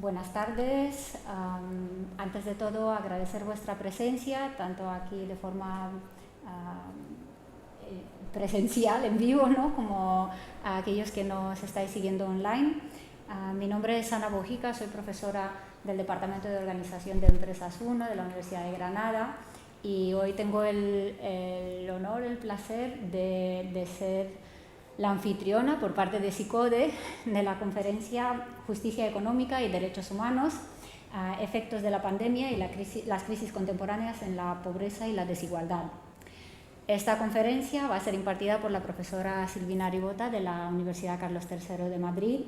Buenas tardes. Antes de todo, agradecer vuestra presencia, tanto aquí de forma presencial, en vivo, ¿no?, como a aquellos que nos estáis siguiendo online. Mi nombre es Ana Bojica, soy profesora del Departamento de Organización de Empresas 1 de la Universidad de Granada y hoy tengo el honor, el placer de ser la anfitriona por parte de SICODE de la conferencia Justicia Económica y Derechos Humanos, efectos de la pandemia y las crisis contemporáneas en la pobreza y la desigualdad. Esta conferencia va a ser impartida por la profesora Silvina Ribota de la Universidad Carlos III de Madrid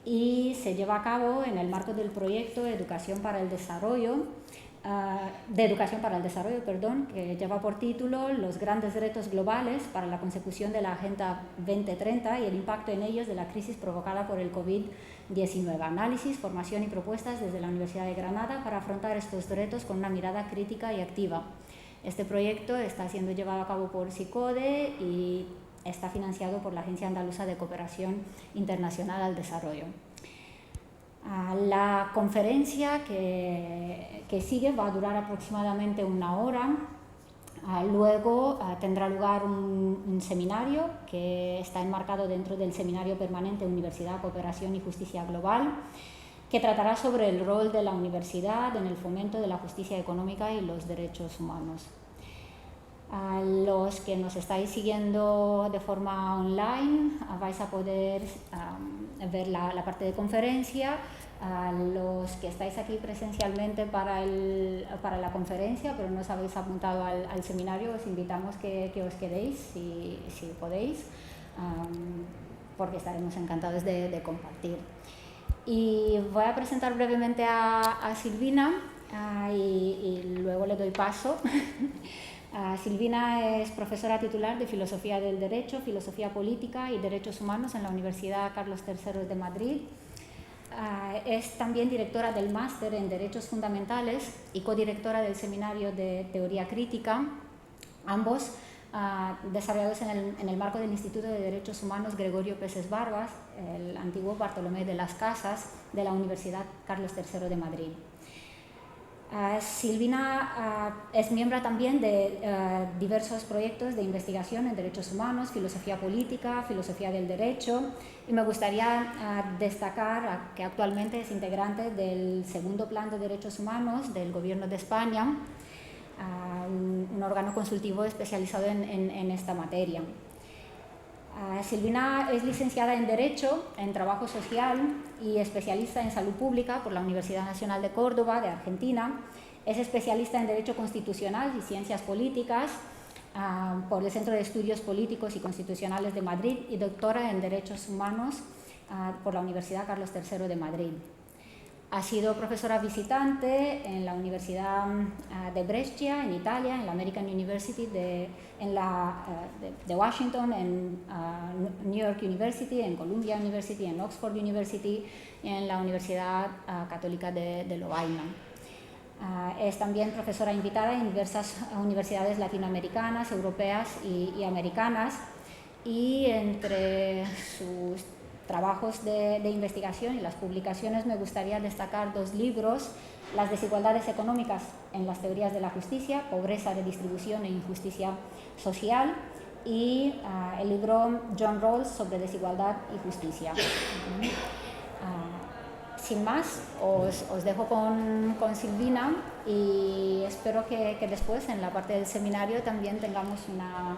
y se lleva a cabo en el marco del proyecto de Educación para el Desarrollo, que lleva por título Los grandes retos globales para la consecución de la Agenda 2030 y el impacto en ellos de la crisis provocada por el COVID-19. Análisis, formación y propuestas desde la Universidad de Granada para afrontar estos retos con una mirada crítica y activa. Este proyecto está siendo llevado a cabo por SICODE y está financiado por la Agencia Andaluza de Cooperación Internacional al Desarrollo. La conferencia que sigue va a durar aproximadamente una hora. Luego tendrá lugar un seminario que está enmarcado dentro del Seminario Permanente Universidad, Cooperación y Justicia Global, que tratará sobre el rol de la universidad en el fomento de la justicia económica y los derechos humanos. A los que nos estáis siguiendo de forma online vais a poder ver la parte de conferencia. A los que estáis aquí presencialmente para la conferencia pero no os habéis apuntado al seminario, os invitamos que os quedéis si podéis, porque estaremos encantados de compartir. Y voy a presentar brevemente a Silvina y luego le doy paso. Silvina es profesora titular de Filosofía del Derecho, Filosofía Política y Derechos Humanos en la Universidad Carlos III de Madrid. Es también directora del Máster en Derechos Fundamentales y codirectora del Seminario de Teoría Crítica, ambos desarrollados en el marco del Instituto de Derechos Humanos Gregorio Peces Barbas, el antiguo Bartolomé de las Casas de la Universidad Carlos III de Madrid. Silvina es miembro también de diversos proyectos de investigación en derechos humanos, filosofía política, filosofía del derecho, y me gustaría destacar que actualmente es integrante del segundo Plan de Derechos Humanos del Gobierno de España, un órgano consultivo especializado en esta materia. Silvina es licenciada en Derecho, en Trabajo Social y especialista en Salud Pública por la Universidad Nacional de Córdoba, de Argentina. Es especialista en Derecho Constitucional y Ciencias Políticas por el Centro de Estudios Políticos y Constitucionales de Madrid y doctora en Derechos Humanos por la Universidad Carlos III de Madrid. Ha sido profesora visitante en la Universidad de Brescia, en Italia, en la American University de Washington, en New York University, en Columbia University, en Oxford University y en la Universidad Católica de Lovaina. Es también profesora invitada en diversas universidades latinoamericanas, europeas y americanas, y entre sus trabajos de investigación y las publicaciones me gustaría destacar dos libros: Las desigualdades económicas en las teorías de la justicia, pobreza, redistribución e injusticia social, y el libro John Rawls sobre desigualdad y justicia. Sin más, os dejo con Silvina y espero que después en la parte del seminario también tengamos una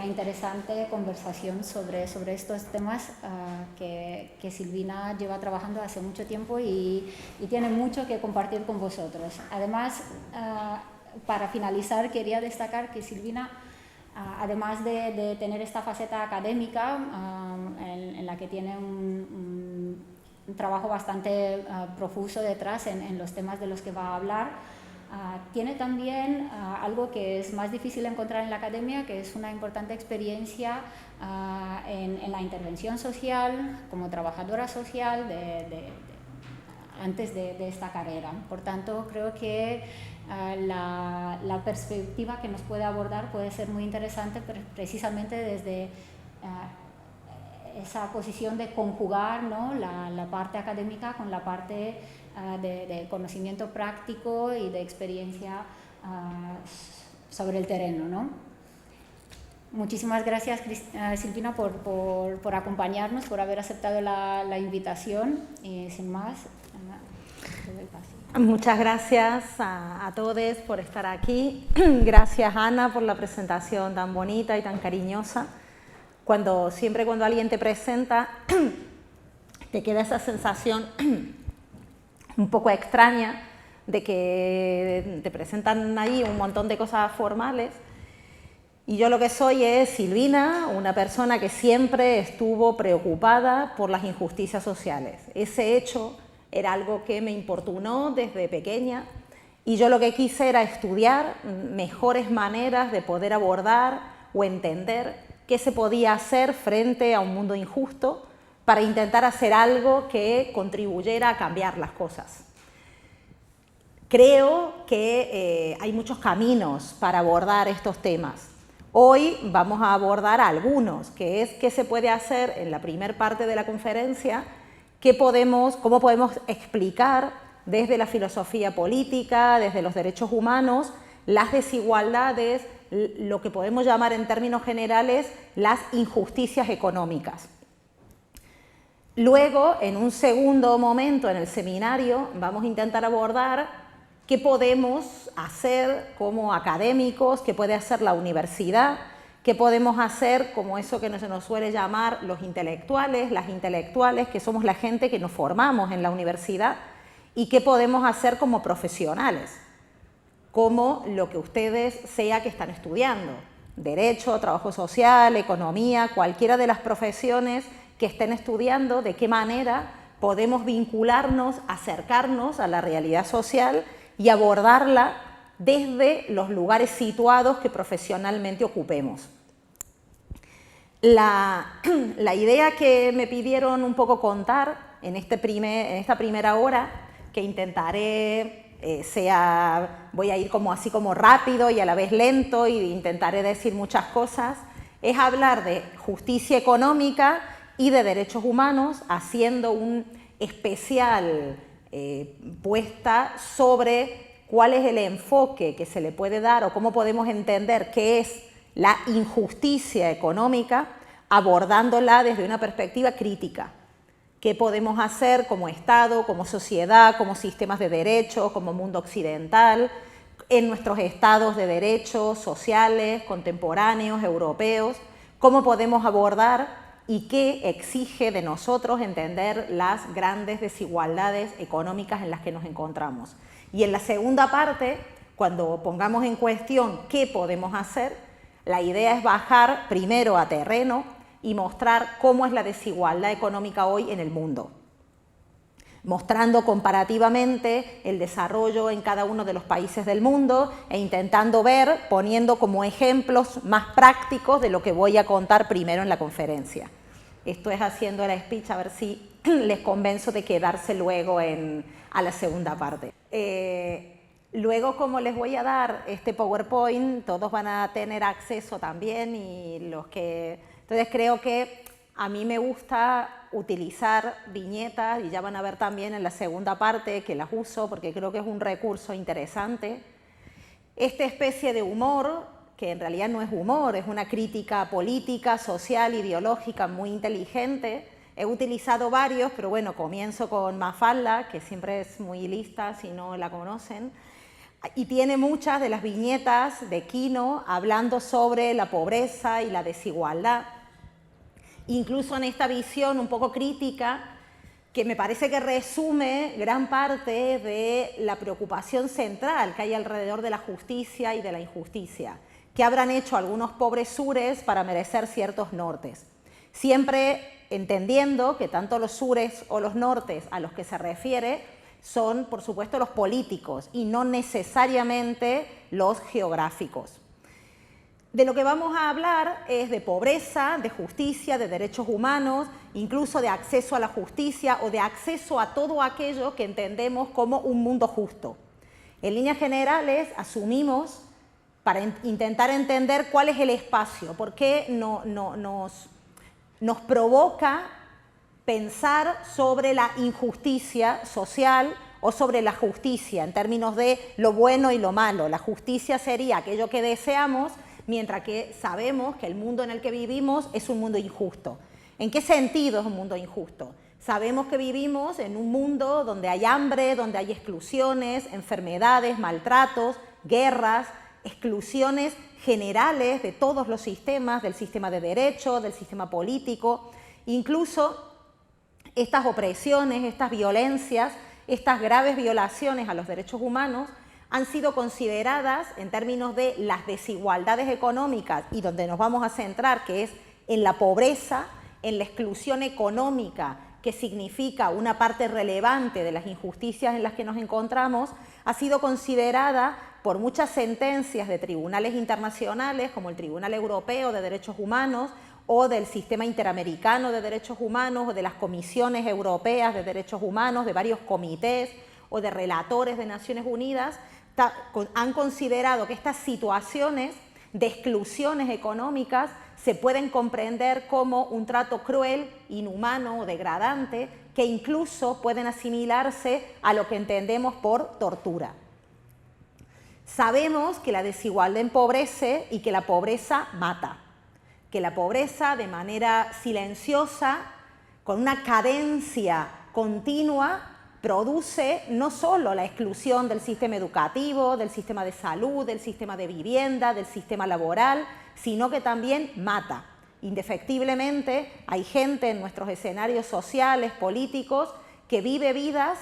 interesante conversación sobre estos temas que Silvina lleva trabajando hace mucho tiempo y tiene mucho que compartir con vosotros. Además, para finalizar, quería destacar que Silvina, además de tener esta faceta académica en la que tiene un trabajo bastante profuso detrás en los temas de los que va a hablar, tiene también algo que es más difícil encontrar en la academia, que es una importante experiencia en la intervención social como trabajadora social antes de esta carrera. Por tanto, creo que la perspectiva que nos puede abordar puede ser muy interesante precisamente desde esa posición de conjugar, ¿no?, la parte académica con la parte de conocimiento práctico y de experiencia sobre el terreno, ¿no? Muchísimas gracias, Silvina, por acompañarnos, por haber aceptado la invitación. Y sin más, te doy paso. Muchas gracias a todos por estar aquí. Gracias, Ana, por la presentación tan bonita y tan cariñosa. Siempre cuando alguien te presenta, te queda esa sensación un poco extraña de que te presentan ahí un montón de cosas formales. Y yo lo que soy es Silvina, una persona que siempre estuvo preocupada por las injusticias sociales. Ese hecho era algo que me importunó desde pequeña y yo lo que quise era estudiar mejores maneras de poder abordar o entender qué se podía hacer frente a un mundo injusto para intentar hacer algo que contribuyera a cambiar las cosas. Creo que hay muchos caminos para abordar estos temas. Hoy vamos a abordar algunos, que es qué se puede hacer en la primera parte de la conferencia, cómo podemos explicar desde la filosofía política, desde los derechos humanos, las desigualdades, lo que podemos llamar en términos generales las injusticias económicas. Luego, en un segundo momento en el seminario, vamos a intentar abordar qué podemos hacer como académicos, qué puede hacer la universidad, qué podemos hacer como eso que se nos suele llamar los intelectuales, las intelectuales, que somos la gente que nos formamos en la universidad, y qué podemos hacer como profesionales, como lo que ustedes sea que están estudiando, derecho, trabajo social, economía, cualquiera de las profesiones que estén estudiando, de qué manera podemos vincularnos, acercarnos a la realidad social y abordarla desde los lugares situados que profesionalmente ocupemos. La idea que me pidieron un poco contar en esta primera hora, que intentaré, voy a ir así como rápido y a la vez lento y intentaré decir muchas cosas, es hablar de justicia económica y de derechos humanos, haciendo un especial puesta sobre cuál es el enfoque que se le puede dar o cómo podemos entender qué es la injusticia económica, abordándola desde una perspectiva crítica. ¿Qué podemos hacer como Estado, como sociedad, como sistemas de derecho, como mundo occidental, en nuestros estados de derecho sociales, contemporáneos, europeos? ¿Cómo podemos abordar y qué exige de nosotros entender las grandes desigualdades económicas en las que nos encontramos? Y en la segunda parte, cuando pongamos en cuestión qué podemos hacer, la idea es bajar primero a terreno y mostrar cómo es la desigualdad económica hoy en el mundo, mostrando comparativamente el desarrollo en cada uno de los países del mundo e intentando ver, poniendo como ejemplos más prácticos de lo que voy a contar primero en la conferencia. Esto es haciendo el speech, a ver si les convenzo de quedarse luego a la segunda parte. Luego, como les voy a dar este PowerPoint, todos van a tener acceso también y Entonces creo que a mí me gusta utilizar viñetas y ya van a ver también en la segunda parte que las uso porque creo que es un recurso interesante. Esta especie de humor, que en realidad no es humor, es una crítica política, social, ideológica muy inteligente. He utilizado varios, pero bueno, comienzo con Mafalda, que siempre es muy lista si no la conocen. Y tiene muchas de las viñetas de Quino hablando sobre la pobreza y la desigualdad. Incluso en esta visión un poco crítica, que me parece que resume gran parte de la preocupación central que hay alrededor de la justicia y de la injusticia. ¿Qué habrán hecho algunos pobres sures para merecer ciertos nortes? Siempre entendiendo que tanto los sures o los nortes a los que se refiere son, por supuesto, los políticos y no necesariamente los geográficos. De lo que vamos a hablar es de pobreza, de justicia, de derechos humanos, incluso de acceso a la justicia o de acceso a todo aquello que entendemos como un mundo justo. En líneas generales, asumimos, para intentar entender cuál es el espacio, por qué nos nos provoca pensar sobre la injusticia social o sobre la justicia en términos de lo bueno y lo malo. La justicia sería aquello que deseamos, mientras que sabemos que el mundo en el que vivimos es un mundo injusto. ¿En qué sentido es un mundo injusto? Sabemos que vivimos en un mundo donde hay hambre, donde hay exclusiones, enfermedades, maltratos, guerras, exclusiones generales de todos los sistemas, del sistema de derecho, del sistema político. Incluso estas opresiones, estas violencias, estas graves violaciones a los derechos humanos han sido consideradas en términos de las desigualdades económicas y donde nos vamos a centrar, que es en la pobreza, en la exclusión económica, que significa una parte relevante de las injusticias en las que nos encontramos, ha sido considerada por muchas sentencias de tribunales internacionales, como el Tribunal Europeo de Derechos Humanos, o del Sistema Interamericano de Derechos Humanos, o de las Comisiones Europeas de Derechos Humanos, de varios comités, o de relatores de Naciones Unidas, han considerado que estas situaciones de exclusiones económicas se pueden comprender como un trato cruel, inhumano o degradante, que incluso pueden asimilarse a lo que entendemos por tortura. Sabemos que la desigualdad empobrece y que la pobreza mata, que la pobreza de manera silenciosa, con una cadencia continua, produce no solo la exclusión del sistema educativo, del sistema de salud, del sistema de vivienda, del sistema laboral, sino que también mata. Indefectiblemente hay gente en nuestros escenarios sociales, políticos, que vive vidas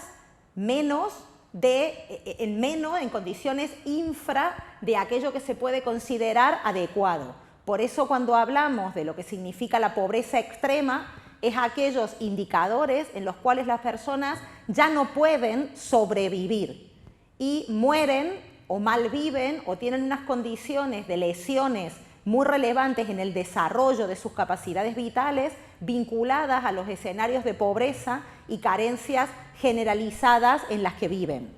en condiciones infra de aquello que se puede considerar adecuado. Por eso cuando hablamos de lo que significa la pobreza extrema, es aquellos indicadores en los cuales las personas ya no pueden sobrevivir y mueren o malviven o tienen unas condiciones de lesiones muy relevantes en el desarrollo de sus capacidades vitales vinculadas a los escenarios de pobreza y carencias generalizadas en las que viven.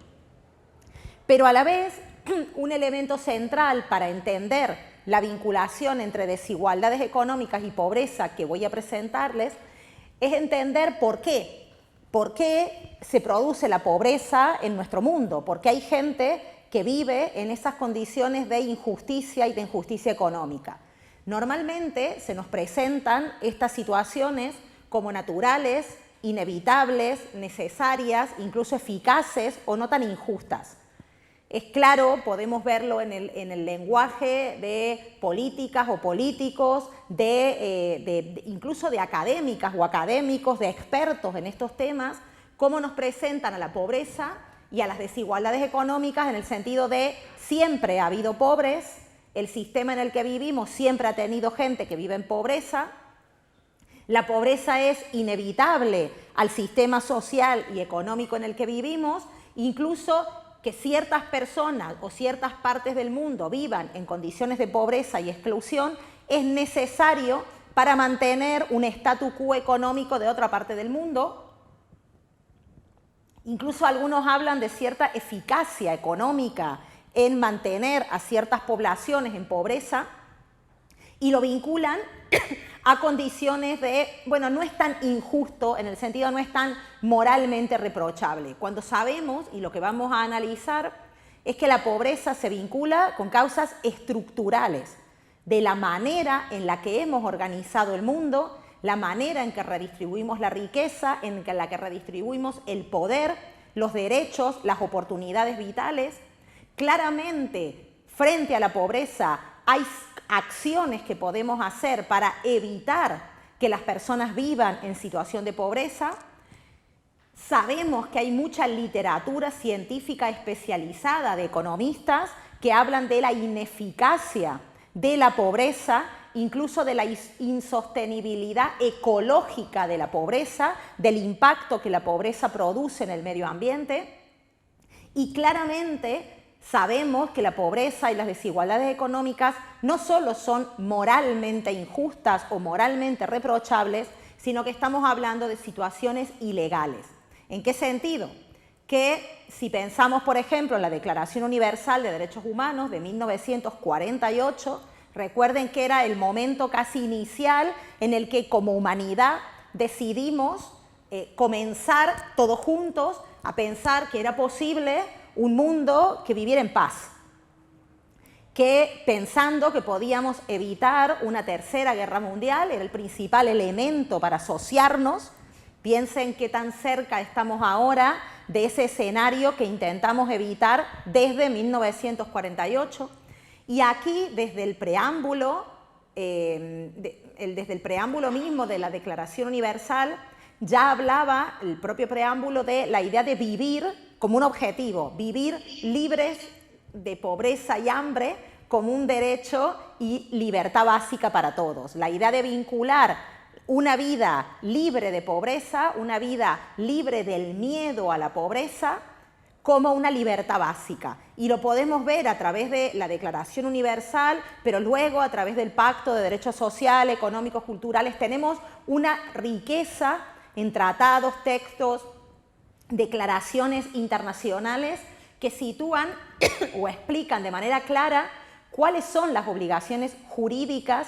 Pero a la vez, un elemento central para entender la vinculación entre desigualdades económicas y pobreza que voy a presentarles es entender por qué se produce la pobreza en nuestro mundo, por qué hay gente que vive en esas condiciones de injusticia y de injusticia económica. Normalmente se nos presentan estas situaciones como naturales, inevitables, necesarias, incluso eficaces o no tan injustas. Es claro, podemos verlo en el lenguaje de políticas o políticos, incluso de académicas o académicos, de expertos en estos temas, cómo nos presentan a la pobreza y a las desigualdades económicas en el sentido de siempre ha habido pobres, el sistema en el que vivimos siempre ha tenido gente que vive en pobreza, la pobreza es inevitable al sistema social y económico en el que vivimos, incluso que ciertas personas o ciertas partes del mundo vivan en condiciones de pobreza y exclusión es necesario para mantener un statu quo económico de otra parte del mundo. Incluso algunos hablan de cierta eficacia económica en mantener a ciertas poblaciones en pobreza y lo vinculan a condiciones de, bueno, no es tan injusto, en el sentido no es tan moralmente reprochable. Cuando sabemos, y lo que vamos a analizar, es que la pobreza se vincula con causas estructurales de la manera en la que hemos organizado el mundo, la manera en que redistribuimos la riqueza, en la que redistribuimos el poder, los derechos, las oportunidades vitales. Claramente, frente a la pobreza, hay acciones que podemos hacer para evitar que las personas vivan en situación de pobreza. Sabemos que hay mucha literatura científica especializada de economistas que hablan de la ineficacia de la pobreza, incluso de la insostenibilidad ecológica de la pobreza, del impacto que la pobreza produce en el medio ambiente. Y claramente sabemos que la pobreza y las desigualdades económicas no solo son moralmente injustas o moralmente reprochables, sino que estamos hablando de situaciones ilegales. ¿En qué sentido? Que si pensamos, por ejemplo, en la Declaración Universal de Derechos Humanos de 1948, Recuerden que era el momento casi inicial en el que como humanidad decidimos comenzar todos juntos a pensar que era posible un mundo que viviera en paz, que pensando que podíamos evitar una tercera guerra mundial, era el principal elemento para asociarnos. Piensen qué tan cerca estamos ahora de ese escenario que intentamos evitar desde 1948. Y aquí, desde el preámbulo, desde el preámbulo mismo de la Declaración Universal, ya hablaba el propio preámbulo de la idea de vivir como un objetivo, vivir libres de pobreza y hambre como un derecho y libertad básica para todos. La idea de vincular una vida libre de pobreza, una vida libre del miedo a la pobreza, como una libertad básica. Y lo podemos ver a través de la Declaración Universal, pero luego a través del Pacto de Derechos Sociales, Económicos, Culturales. Tenemos una riqueza en tratados, textos, declaraciones internacionales que sitúan o explican de manera clara cuáles son las obligaciones jurídicas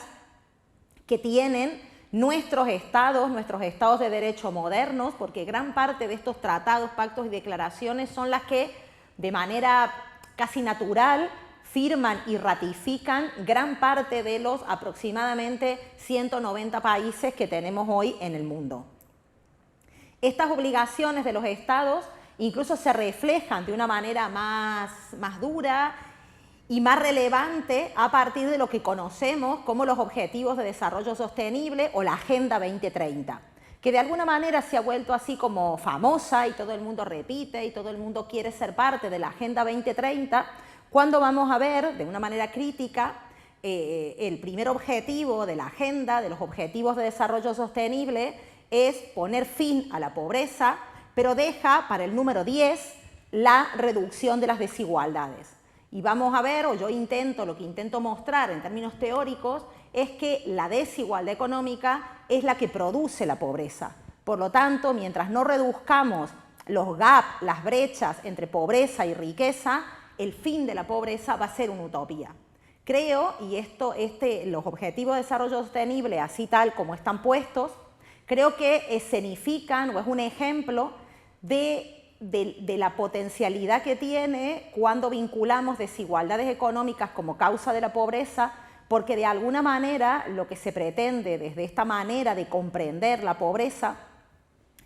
que tienen nuestros estados de derecho modernos, porque gran parte de estos tratados, pactos y declaraciones son las que de manera casi natural firman y ratifican gran parte de los aproximadamente 190 países que tenemos hoy en el mundo. Estas obligaciones de los estados incluso se reflejan de una manera más dura y más relevante a partir de lo que conocemos como los Objetivos de Desarrollo Sostenible o la Agenda 2030, que de alguna manera se ha vuelto así como famosa y todo el mundo repite y todo el mundo quiere ser parte de la Agenda 2030, cuando vamos a ver de una manera crítica el primer objetivo de la agenda, de los Objetivos de Desarrollo Sostenible, es poner fin a la pobreza, pero deja para el número 10 la reducción de las desigualdades. Y vamos a ver, o yo lo que intento mostrar en términos teóricos, es que la desigualdad económica es la que produce la pobreza. Por lo tanto, mientras no reduzcamos los gaps, las brechas entre pobreza y riqueza, el fin de la pobreza va a ser una utopía. Creo, y los Objetivos de Desarrollo Sostenible, así tal como están puestos, creo que escenifican o es un ejemplo de la potencialidad que tiene cuando vinculamos desigualdades económicas como causa de la pobreza, porque de alguna manera lo que se pretende desde esta manera de comprender la pobreza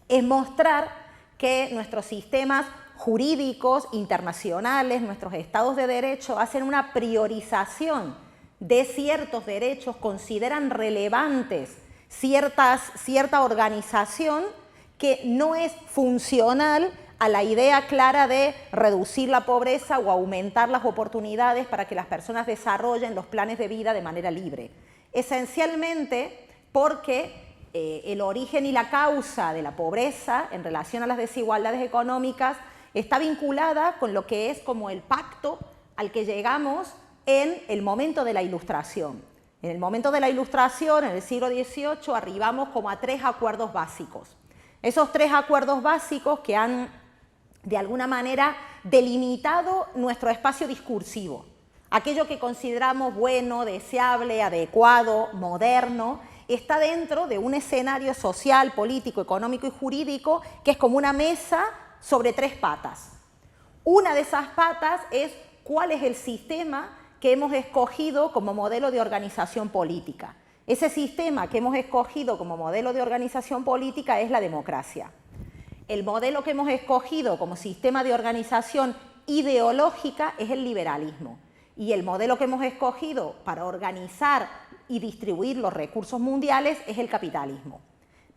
es mostrar que nuestros sistemas jurídicos internacionales, nuestros estados de derecho, hacen una priorización de ciertos derechos, consideran relevantes cierta organización que no es funcional a la idea clara de reducir la pobreza o aumentar las oportunidades para que las personas desarrollen los planes de vida de manera libre. Esencialmente porque el origen y la causa de la pobreza en relación a las desigualdades económicas está vinculada con lo que es como el pacto al que llegamos en el momento de la Ilustración. En el momento de la Ilustración, en el siglo XVIII, arribamos como a 3 acuerdos básicos. Esos 3 acuerdos básicos que han de alguna manera delimitado nuestro espacio discursivo, aquello que consideramos bueno, deseable, adecuado, moderno, está dentro de un escenario social, político, económico y jurídico que es como una mesa sobre 3 patas. Una de esas patas es cuál es el sistema que hemos escogido como modelo de organización política. Ese sistema que hemos escogido como modelo de organización política es la democracia. El modelo que hemos escogido como sistema de organización ideológica es el liberalismo. Y el modelo que hemos escogido para organizar y distribuir los recursos mundiales es el capitalismo.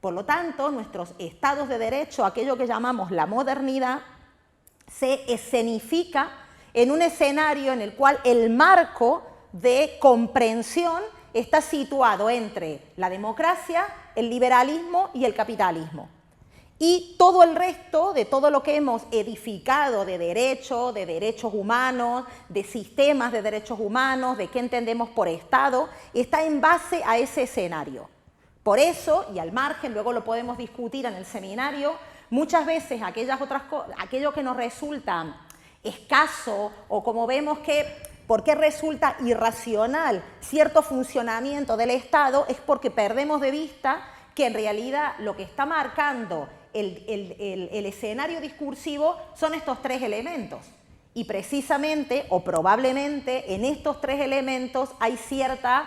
Por lo tanto, nuestros estados de derecho, aquello que llamamos la modernidad, se escenifica en un escenario en el cual el marco de comprensión está situado entre la democracia, el liberalismo y el capitalismo. Y todo el resto de todo lo que hemos edificado de derechos humanos, de sistemas de derechos humanos, de qué entendemos por Estado, está en base a ese escenario. Por eso, y al margen, luego lo podemos discutir en el seminario, muchas veces aquello que nos resulta escaso o como vemos que ¿Por qué resulta irracional cierto funcionamiento del Estado? Es porque perdemos de vista que en realidad lo que está marcando el escenario discursivo son estos tres elementos. Y precisamente, o probablemente, en estos tres elementos hay cierta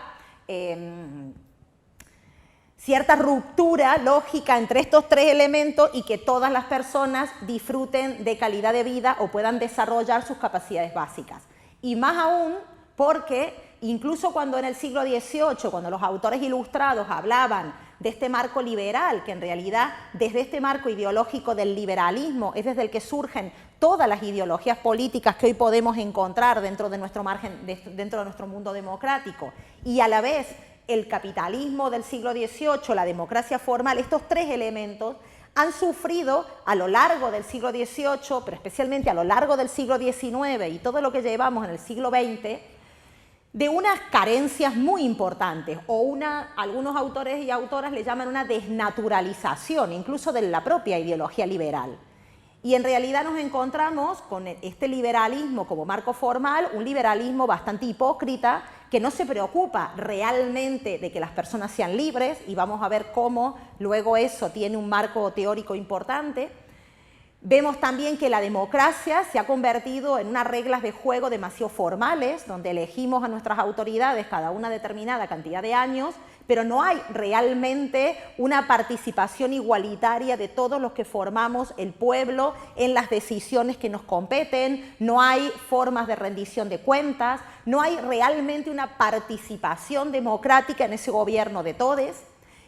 ruptura lógica entre estos tres elementos y que todas las personas disfruten de calidad de vida o puedan desarrollar sus capacidades básicas. Y más aún porque incluso cuando en el siglo XVIII, cuando los autores ilustrados hablaban de este marco liberal, que en realidad desde este marco ideológico del liberalismo es desde el que surgen todas las ideologías políticas que hoy podemos encontrar dentro de nuestro margen, dentro de nuestro mundo democrático, y a la vez el capitalismo del siglo XVIII, la democracia formal, estos tres elementos han sufrido a lo largo del siglo XVIII, pero especialmente a lo largo del siglo XIX y todo lo que llevamos en el siglo XX, de unas carencias muy importantes, o algunos autores y autoras le llaman una desnaturalización, incluso de la propia ideología liberal. Y en realidad nos encontramos con este liberalismo como marco formal, un liberalismo bastante hipócrita, que no se preocupa realmente de que las personas sean libres, y vamos a ver cómo luego eso tiene un marco teórico importante. Vemos también que la democracia se ha convertido en unas reglas de juego demasiado formales, donde elegimos a nuestras autoridades cada una determinada cantidad de años, pero no hay realmente una participación igualitaria de todos los que formamos el pueblo en las decisiones que nos competen, no hay formas de rendición de cuentas, no hay realmente una participación democrática en ese gobierno de todes,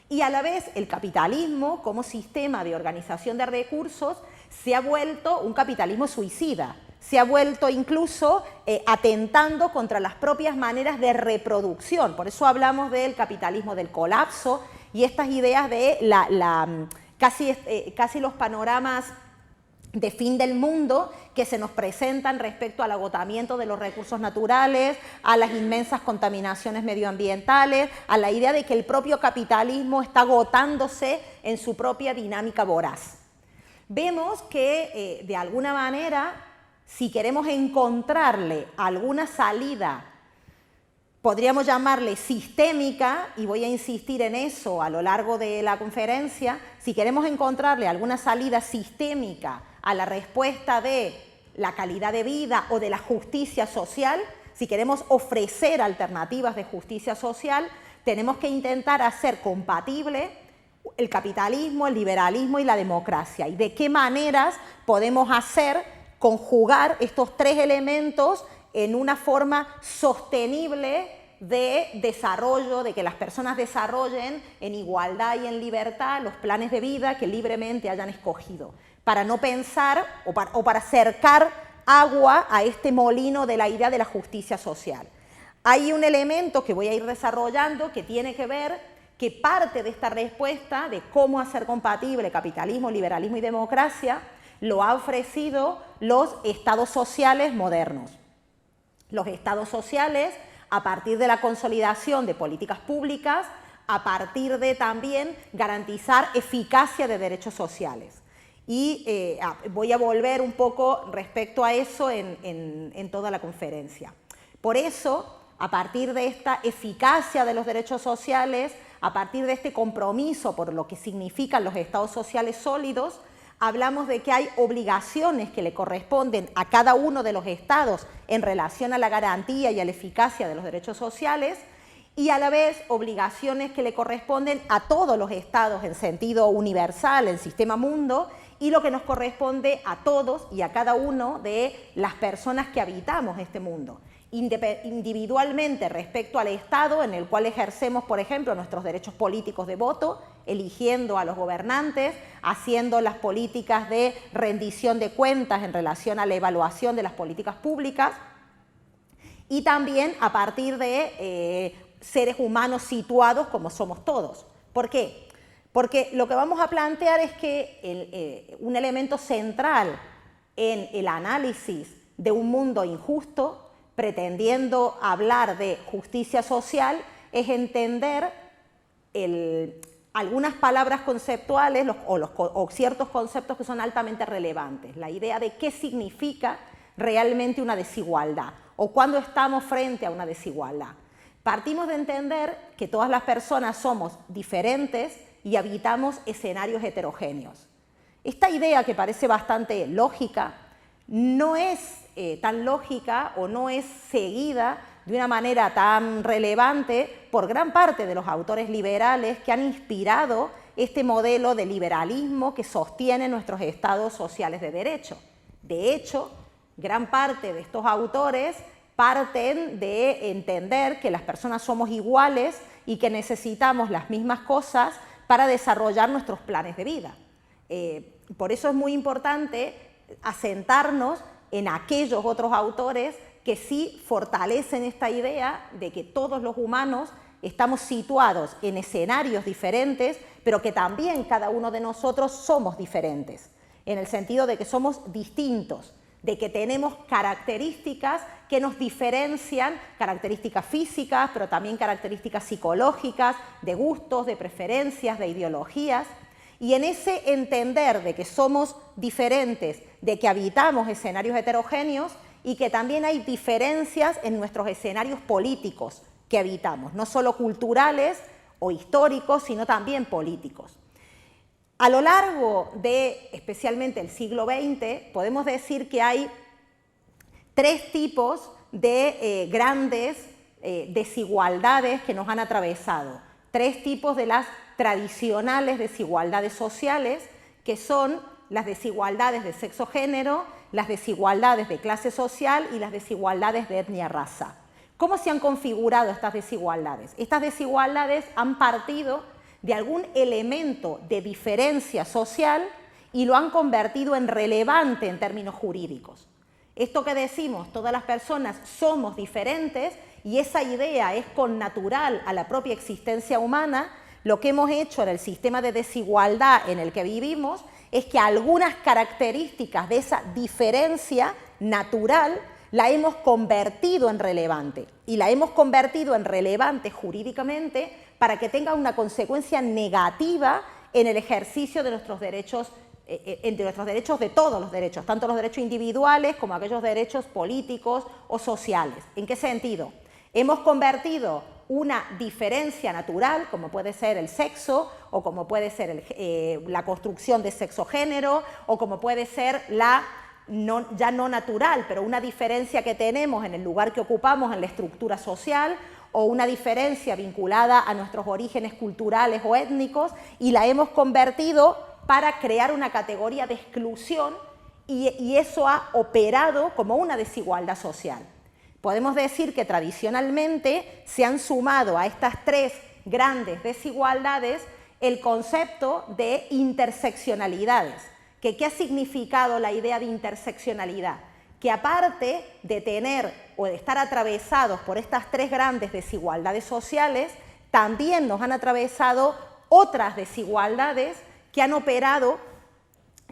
y a la vez el capitalismo como sistema de organización de recursos se ha vuelto un capitalismo suicida, se ha vuelto incluso atentando contra las propias maneras de reproducción. Por eso hablamos del capitalismo del colapso y estas ideas de casi los panoramas de fin del mundo que se nos presentan respecto al agotamiento de los recursos naturales, a las inmensas contaminaciones medioambientales, a la idea de que el propio capitalismo está agotándose en su propia dinámica voraz. Vemos que, de alguna manera, si queremos encontrarle alguna salida, podríamos llamarle sistémica, y voy a insistir en eso a lo largo de la conferencia, si queremos encontrarle alguna salida sistémica a la respuesta de la calidad de vida o de la justicia social, si queremos ofrecer alternativas de justicia social, tenemos que intentar hacer compatible el capitalismo, el liberalismo y la democracia. ¿Y de qué maneras podemos conjugar estos tres elementos en una forma sostenible de desarrollo, de que las personas desarrollen en igualdad y en libertad los planes de vida que libremente hayan escogido, para no pensar o para acercar agua a este molino de la idea de la justicia social? Hay un elemento que voy a ir desarrollando que tiene que ver que parte de esta respuesta de cómo hacer compatible capitalismo, liberalismo y democracia lo ha ofrecido los estados sociales modernos. Los estados sociales, a partir de la consolidación de políticas públicas, a partir de también garantizar eficacia de derechos sociales. Y voy a volver un poco respecto a eso en toda la conferencia. Por eso, a partir de esta eficacia de los derechos sociales, a partir de este compromiso por lo que significan los estados sociales sólidos, hablamos de que hay obligaciones que le corresponden a cada uno de los estados en relación a la garantía y a la eficacia de los derechos sociales, y a la vez obligaciones que le corresponden a todos los estados en sentido universal, en sistema mundo, y lo que nos corresponde a todos y a cada uno de las personas que habitamos este mundo. Individualmente respecto al Estado, en el cual ejercemos, por ejemplo, nuestros derechos políticos de voto, eligiendo a los gobernantes, haciendo las políticas de rendición de cuentas en relación a la evaluación de las políticas públicas, y también a partir de seres humanos situados como somos todos. ¿Por qué? Porque lo que vamos a plantear es que un elemento central en el análisis de un mundo injusto, pretendiendo hablar de justicia social, es entender algunas palabras conceptuales o ciertos conceptos que son altamente relevantes. La idea de qué significa realmente una desigualdad. o cuándo estamos frente a una desigualdad. Partimos de entender que todas las personas somos diferentes y habitamos escenarios heterogéneos. Esta idea, que parece bastante lógica, no es tan lógica o no es seguida de una manera tan relevante por gran parte de los autores liberales que han inspirado este modelo de liberalismo que sostiene nuestros estados sociales de derecho. De hecho, gran parte de estos autores parten de entender que las personas somos iguales y que necesitamos las mismas cosas para desarrollar nuestros planes de vida. Por eso es muy importante asentarnos en aquellos otros autores que sí fortalecen esta idea de que todos los humanos estamos situados en escenarios diferentes, pero que también cada uno de nosotros somos diferentes, en el sentido de que somos distintos, de que tenemos características que nos diferencian, características físicas, pero también características psicológicas, de gustos, de preferencias, de ideologías. Y en ese entender de que somos diferentes, de que habitamos escenarios heterogéneos y que también hay diferencias en nuestros escenarios políticos que habitamos, no solo culturales o históricos, sino también políticos. A lo largo de, especialmente el siglo XX, podemos decir que hay tres tipos de grandes desigualdades que nos han atravesado. Tres tipos de las tradicionales desigualdades sociales, que son las desigualdades de sexo-género, las desigualdades de clase social y las desigualdades de etnia-raza. ¿Cómo se han configurado estas desigualdades? Estas desigualdades han partido de algún elemento de diferencia social y lo han convertido en relevante en términos jurídicos. Esto que decimos, todas las personas somos diferentes, y esa idea es connatural a la propia existencia humana, lo que hemos hecho en el sistema de desigualdad en el que vivimos es que algunas características de esa diferencia natural la hemos convertido en relevante, y la hemos convertido en relevante jurídicamente para que tenga una consecuencia negativa en el ejercicio de nuestros derechos, de todos los derechos, tanto los derechos individuales como aquellos derechos políticos o sociales. ¿En qué sentido? Hemos convertido una diferencia natural, como puede ser el sexo, o como puede ser la construcción de sexo-género, o como puede ser ya no natural, pero una diferencia que tenemos en el lugar que ocupamos en la estructura social, o una diferencia vinculada a nuestros orígenes culturales o étnicos, y la hemos convertido para crear una categoría de exclusión, y eso ha operado como una desigualdad social. Podemos decir que tradicionalmente se han sumado a estas tres grandes desigualdades el concepto de interseccionalidades. ¿Qué ha significado la idea de interseccionalidad? Que aparte de tener o de estar atravesados por estas tres grandes desigualdades sociales, también nos han atravesado otras desigualdades que han operado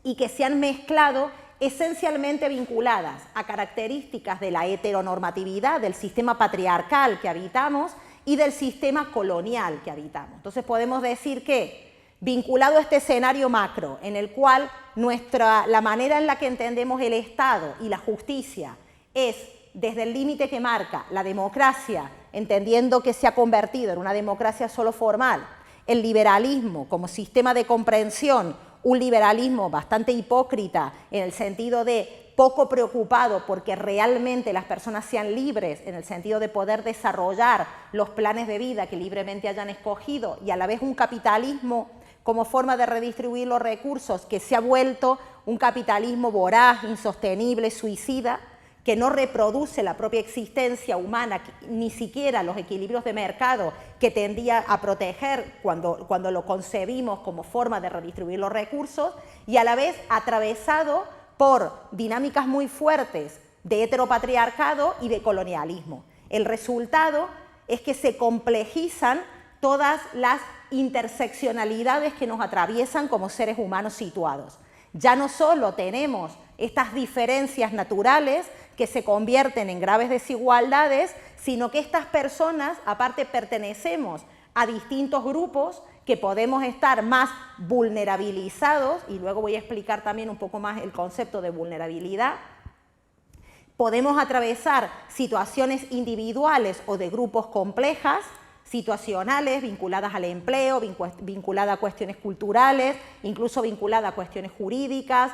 y que se han mezclado, esencialmente vinculadas a características de la heteronormatividad del sistema patriarcal que habitamos y del sistema colonial que habitamos. Entonces podemos decir que, vinculado a este escenario macro, en el cual la manera en la que entendemos el Estado y la justicia es desde el límite que marca la democracia, entendiendo que se ha convertido en una democracia solo formal, el liberalismo como sistema de comprensión, un liberalismo bastante hipócrita en el sentido de poco preocupado porque realmente las personas sean libres, en el sentido de poder desarrollar los planes de vida que libremente hayan escogido, y a la vez un capitalismo como forma de redistribuir los recursos que se ha vuelto un capitalismo voraz, insostenible, suicida, que no reproduce la propia existencia humana, ni siquiera los equilibrios de mercado que tendía a proteger cuando lo concebimos como forma de redistribuir los recursos, y a la vez atravesado por dinámicas muy fuertes de heteropatriarcado y de colonialismo. El resultado es que se complejizan todas las interseccionalidades que nos atraviesan como seres humanos situados. Ya no solo tenemos estas diferencias naturales que se convierten en graves desigualdades, sino que estas personas, aparte, pertenecemos a distintos grupos que podemos estar más vulnerabilizados, y luego voy a explicar también un poco más el concepto de vulnerabilidad, Podemos atravesar situaciones individuales o de grupos complejas, situacionales, vinculadas al empleo, vinculadas a cuestiones culturales, incluso vinculadas a cuestiones jurídicas,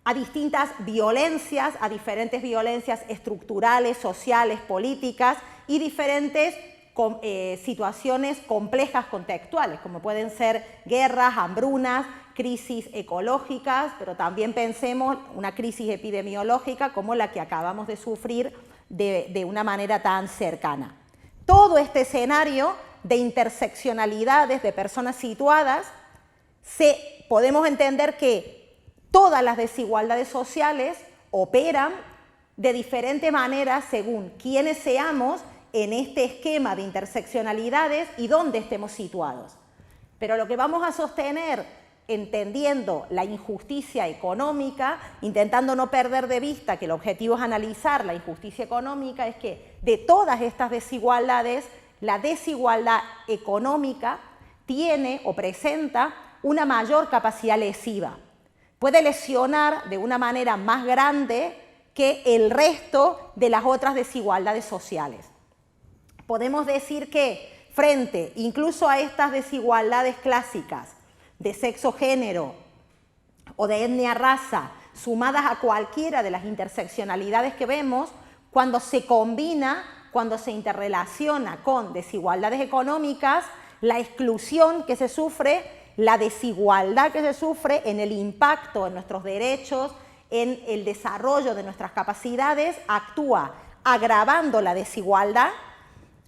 a distintas violencias, a diferentes violencias estructurales, sociales, políticas y diferentes situaciones complejas contextuales, como pueden ser guerras, hambrunas, crisis ecológicas, pero también pensemos una crisis epidemiológica como la que acabamos de sufrir de una manera tan cercana. Todo este escenario de interseccionalidades de personas situadas, podemos entender que todas las desigualdades sociales operan de diferente manera según quiénes seamos en este esquema de interseccionalidades y dónde estemos situados. Pero lo que vamos a sostener, entendiendo la injusticia económica, intentando no perder de vista que el objetivo es analizar la injusticia económica, es que de todas estas desigualdades, la desigualdad económica tiene o presenta una mayor capacidad lesiva. Puede lesionar de una manera más grande que el resto de las otras desigualdades sociales. Podemos decir que frente incluso a estas desigualdades clásicas de sexo-género o de etnia-raza, sumadas a cualquiera de las interseccionalidades que vemos, cuando se combina, cuando se interrelaciona con desigualdades económicas, la exclusión que se sufre, la desigualdad que se sufre en el impacto en nuestros derechos, en el desarrollo de nuestras capacidades, actúa agravando la desigualdad,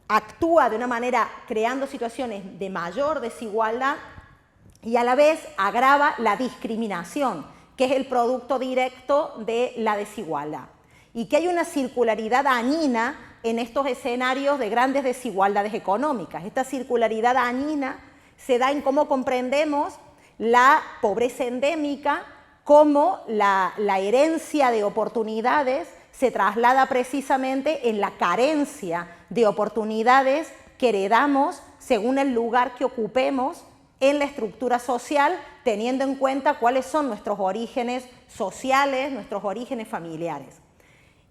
actúa de una manera creando situaciones de mayor desigualdad y a la vez agrava la discriminación, que es el producto directo de la desigualdad. Y que hay una circularidad dañina en estos escenarios de grandes desigualdades económicas. Esta circularidad dañina se da en cómo comprendemos la pobreza endémica, cómo la herencia de oportunidades se traslada precisamente en la carencia de oportunidades que heredamos según el lugar que ocupemos en la estructura social, teniendo en cuenta cuáles son nuestros orígenes sociales, nuestros orígenes familiares.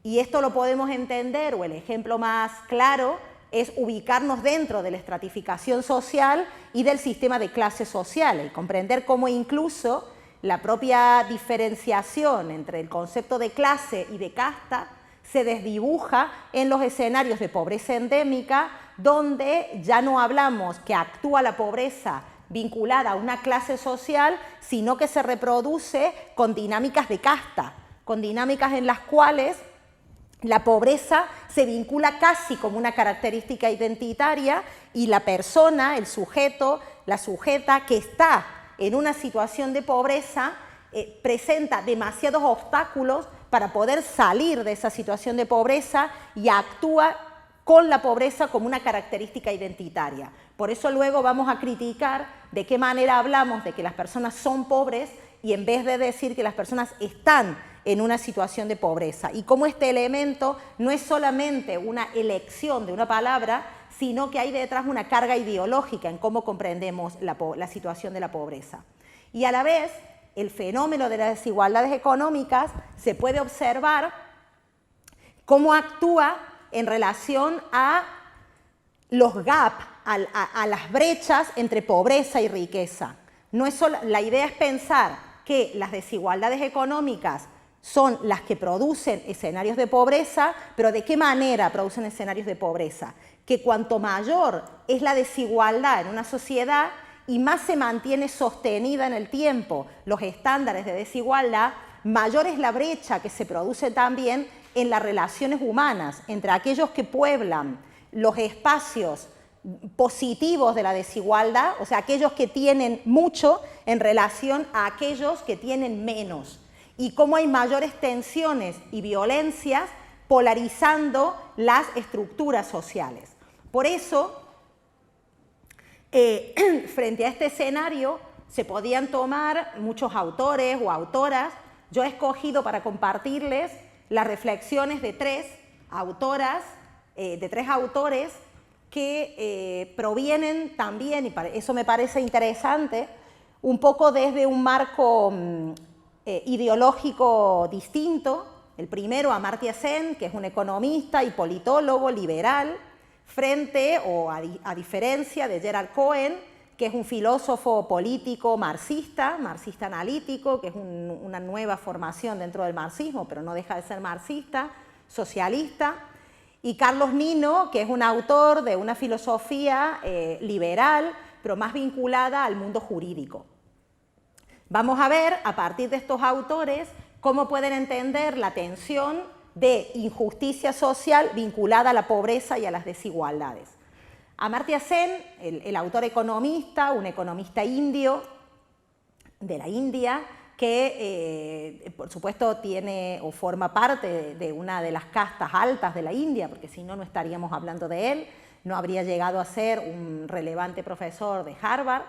Y esto lo podemos entender, o el ejemplo más claro, es ubicarnos dentro de la estratificación social y del sistema de clases sociales, y comprender cómo incluso la propia diferenciación entre el concepto de clase y de casta se desdibuja en los escenarios de pobreza endémica, donde ya no hablamos que actúa la pobreza vinculada a una clase social, sino que se reproduce con dinámicas de casta, con dinámicas en las cuales la pobreza se vincula casi como una característica identitaria y la persona, el sujeto, la sujeta que está en una situación de pobreza presenta demasiados obstáculos para poder salir de esa situación de pobreza y actúa con la pobreza como una característica identitaria. Por eso luego vamos a criticar de qué manera hablamos de que las personas son pobres y en vez de decir que las personas están en una situación de pobreza. Y cómo este elemento no es solamente una elección de una palabra, sino que hay detrás una carga ideológica en cómo comprendemos la situación de la pobreza. Y a la vez, el fenómeno de las desigualdades económicas se puede observar cómo actúa en relación a los gaps, a las brechas entre pobreza y riqueza. No es solo, la idea es pensar que las desigualdades económicas son las que producen escenarios de pobreza, pero ¿de qué manera producen escenarios de pobreza? Que cuanto mayor es la desigualdad en una sociedad y más se mantiene sostenida en el tiempo los estándares de desigualdad, mayor es la brecha que se produce también en las relaciones humanas, entre aquellos que pueblan los espacios positivos de la desigualdad, o sea, aquellos que tienen mucho en relación a aquellos que tienen menos, y cómo hay mayores tensiones y violencias polarizando las estructuras sociales. Por eso, frente a este escenario, se podían tomar muchos autores o autoras. Yo he escogido para compartirles las reflexiones de tres autoras, de tres autores que provienen también, y eso me parece interesante, un poco desde un marco ideológico distinto, El primero, Amartya Sen, que es un economista y politólogo liberal, frente o a diferencia de Gerald Cohen, que es un filósofo político marxista analítico, que es una nueva formación dentro del marxismo, pero no deja de ser marxista, socialista, y Carlos Nino, que es un autor de una filosofía liberal, pero más vinculada al mundo jurídico. Vamos a ver, a partir de estos autores, cómo pueden entender la tensión de injusticia social vinculada a la pobreza y a las desigualdades. Amartya Sen, el autor economista, un economista indio de la India, que por supuesto tiene o forma parte de una de las castas altas de la India, porque si no, no estaríamos hablando de él, no habría llegado a ser un relevante profesor de Harvard.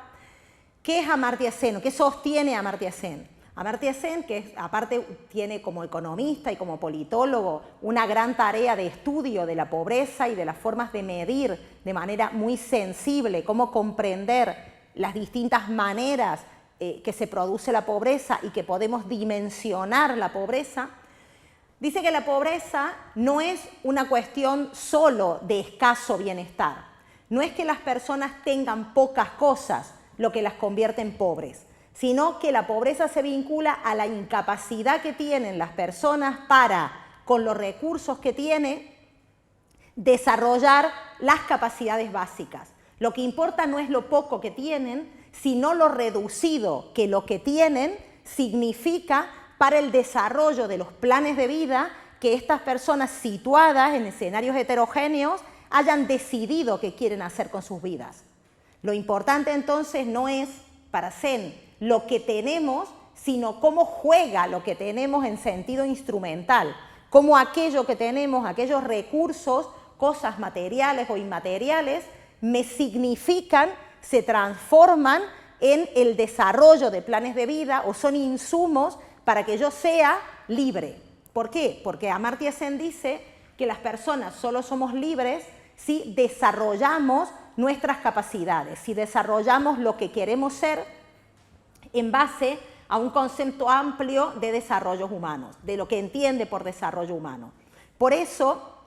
¿Qué es Amartya Sen? ¿Qué sostiene Amartya Sen? Amartya Sen, que aparte tiene como economista y como politólogo una gran tarea de estudio de la pobreza y de las formas de medir de manera muy sensible cómo comprender las distintas maneras que se produce la pobreza y que podemos dimensionar la pobreza, dice que la pobreza no es una cuestión solo de escaso bienestar, no es que las personas tengan pocas cosas lo que las convierte en pobres, sino que la pobreza se vincula a la incapacidad que tienen las personas para, con los recursos que tienen, desarrollar las capacidades básicas. Lo que importa no es lo poco que tienen, sino lo reducido que lo que tienen significa para el desarrollo de los planes de vida que estas personas situadas en escenarios heterogéneos hayan decidido que quieren hacer con sus vidas. Lo importante entonces no es, para Sen, lo que tenemos, sino cómo juega lo que tenemos en sentido instrumental, cómo aquello que tenemos, aquellos recursos, cosas materiales o inmateriales, me significan, se transforman en el desarrollo de planes de vida o son insumos para que yo sea libre. ¿Por qué? Porque Amartya Sen dice que las personas solo somos libres si desarrollamos nuestras capacidades, si desarrollamos lo que queremos ser en base a un concepto amplio de desarrollos humanos, de lo que entiende por desarrollo humano. Por eso,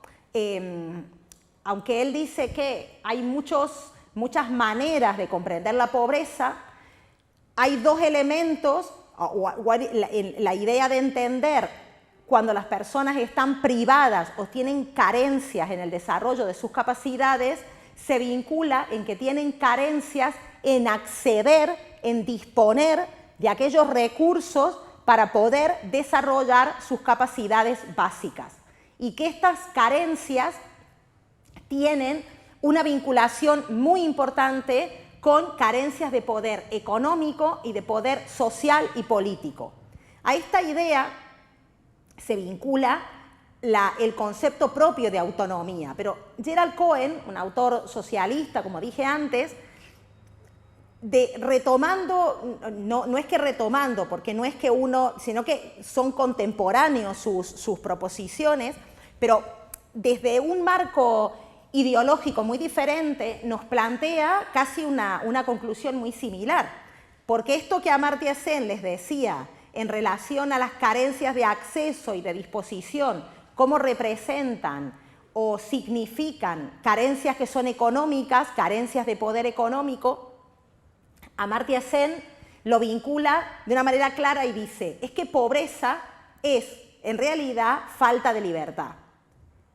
aunque él dice que hay muchas maneras de comprender la pobreza, hay dos elementos, la idea de entender cuando las personas están privadas o tienen carencias en el desarrollo de sus capacidades, se vincula en que tienen carencias en acceder, en disponer de aquellos recursos para poder desarrollar sus capacidades básicas. Y que estas carencias tienen una vinculación muy importante con carencias de poder económico y de poder social y político. A esta idea se vincula el concepto propio de autonomía, pero Gerald Cohen, un autor socialista, como dije antes, retomando, no es que retomando, porque no es que uno, sino que son contemporáneos sus proposiciones, pero desde un marco ideológico muy diferente nos plantea casi una conclusión muy similar, porque esto que Amartya Sen les decía en relación a las carencias de acceso y de disposición, cómo representan o significan carencias que son económicas, carencias de poder económico, Amartya Sen lo vincula de una manera clara y dice, es que pobreza es en realidad falta de libertad.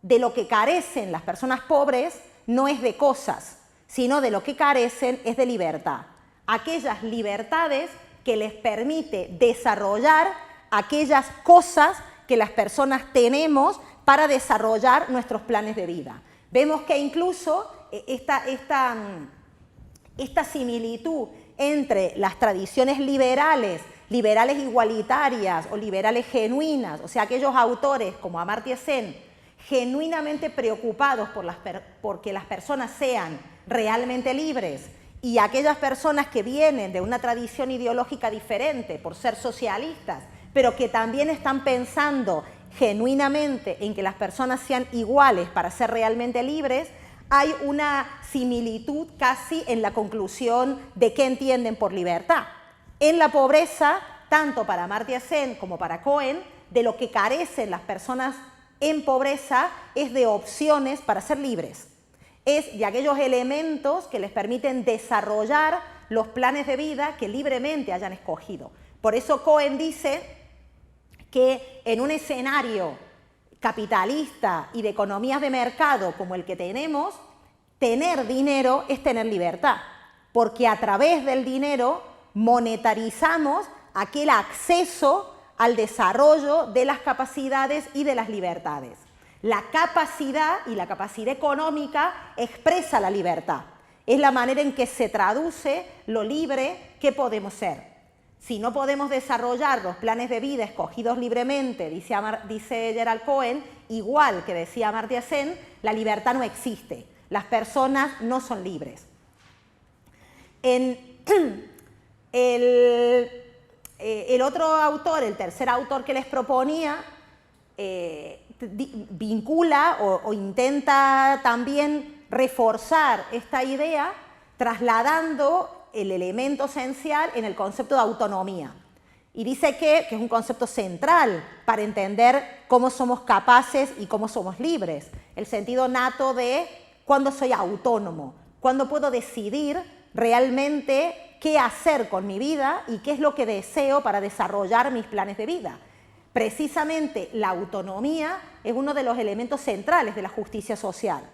De lo que carecen las personas pobres no es de cosas, sino de lo que carecen es de libertad. Aquellas libertades que les permite desarrollar aquellas cosas que las personas tenemos para desarrollar nuestros planes de vida. Vemos que incluso esta similitud entre las tradiciones liberales igualitarias o liberales genuinas, o sea, aquellos autores como Amartya Sen, genuinamente preocupados porque las personas sean realmente libres, y aquellas personas que vienen de una tradición ideológica diferente por ser socialistas, pero que también están pensando genuinamente en que las personas sean iguales para ser realmente libres, hay una similitud casi en la conclusión de qué entienden por libertad. En la pobreza, tanto para Amartya Sen como para Cohen, de lo que carecen las personas en pobreza es de opciones para ser libres. Es de aquellos elementos que les permiten desarrollar los planes de vida que libremente hayan escogido. Por eso Cohen dice que en un escenario capitalista y de economías de mercado como el que tenemos, tener dinero es tener libertad, porque a través del dinero monetarizamos aquel acceso al desarrollo de las capacidades y de las libertades. La capacidad y la capacidad económica expresa la libertad. Es la manera en que se traduce lo libre que podemos ser. Si no podemos desarrollar los planes de vida escogidos libremente, dice Gerald Cohen, igual que decía Amartya Sen, la libertad no existe. Las personas no son libres. El otro autor, el tercer autor que les proponía, vincula o intenta también reforzar esta idea trasladando el elemento esencial en el concepto de autonomía. Y dice que es un concepto central para entender cómo somos capaces y cómo somos libres. El sentido nato de cuándo soy autónomo, cuándo puedo decidir realmente qué hacer con mi vida y qué es lo que deseo para desarrollar mis planes de vida. Precisamente la autonomía es uno de los elementos centrales de la justicia social.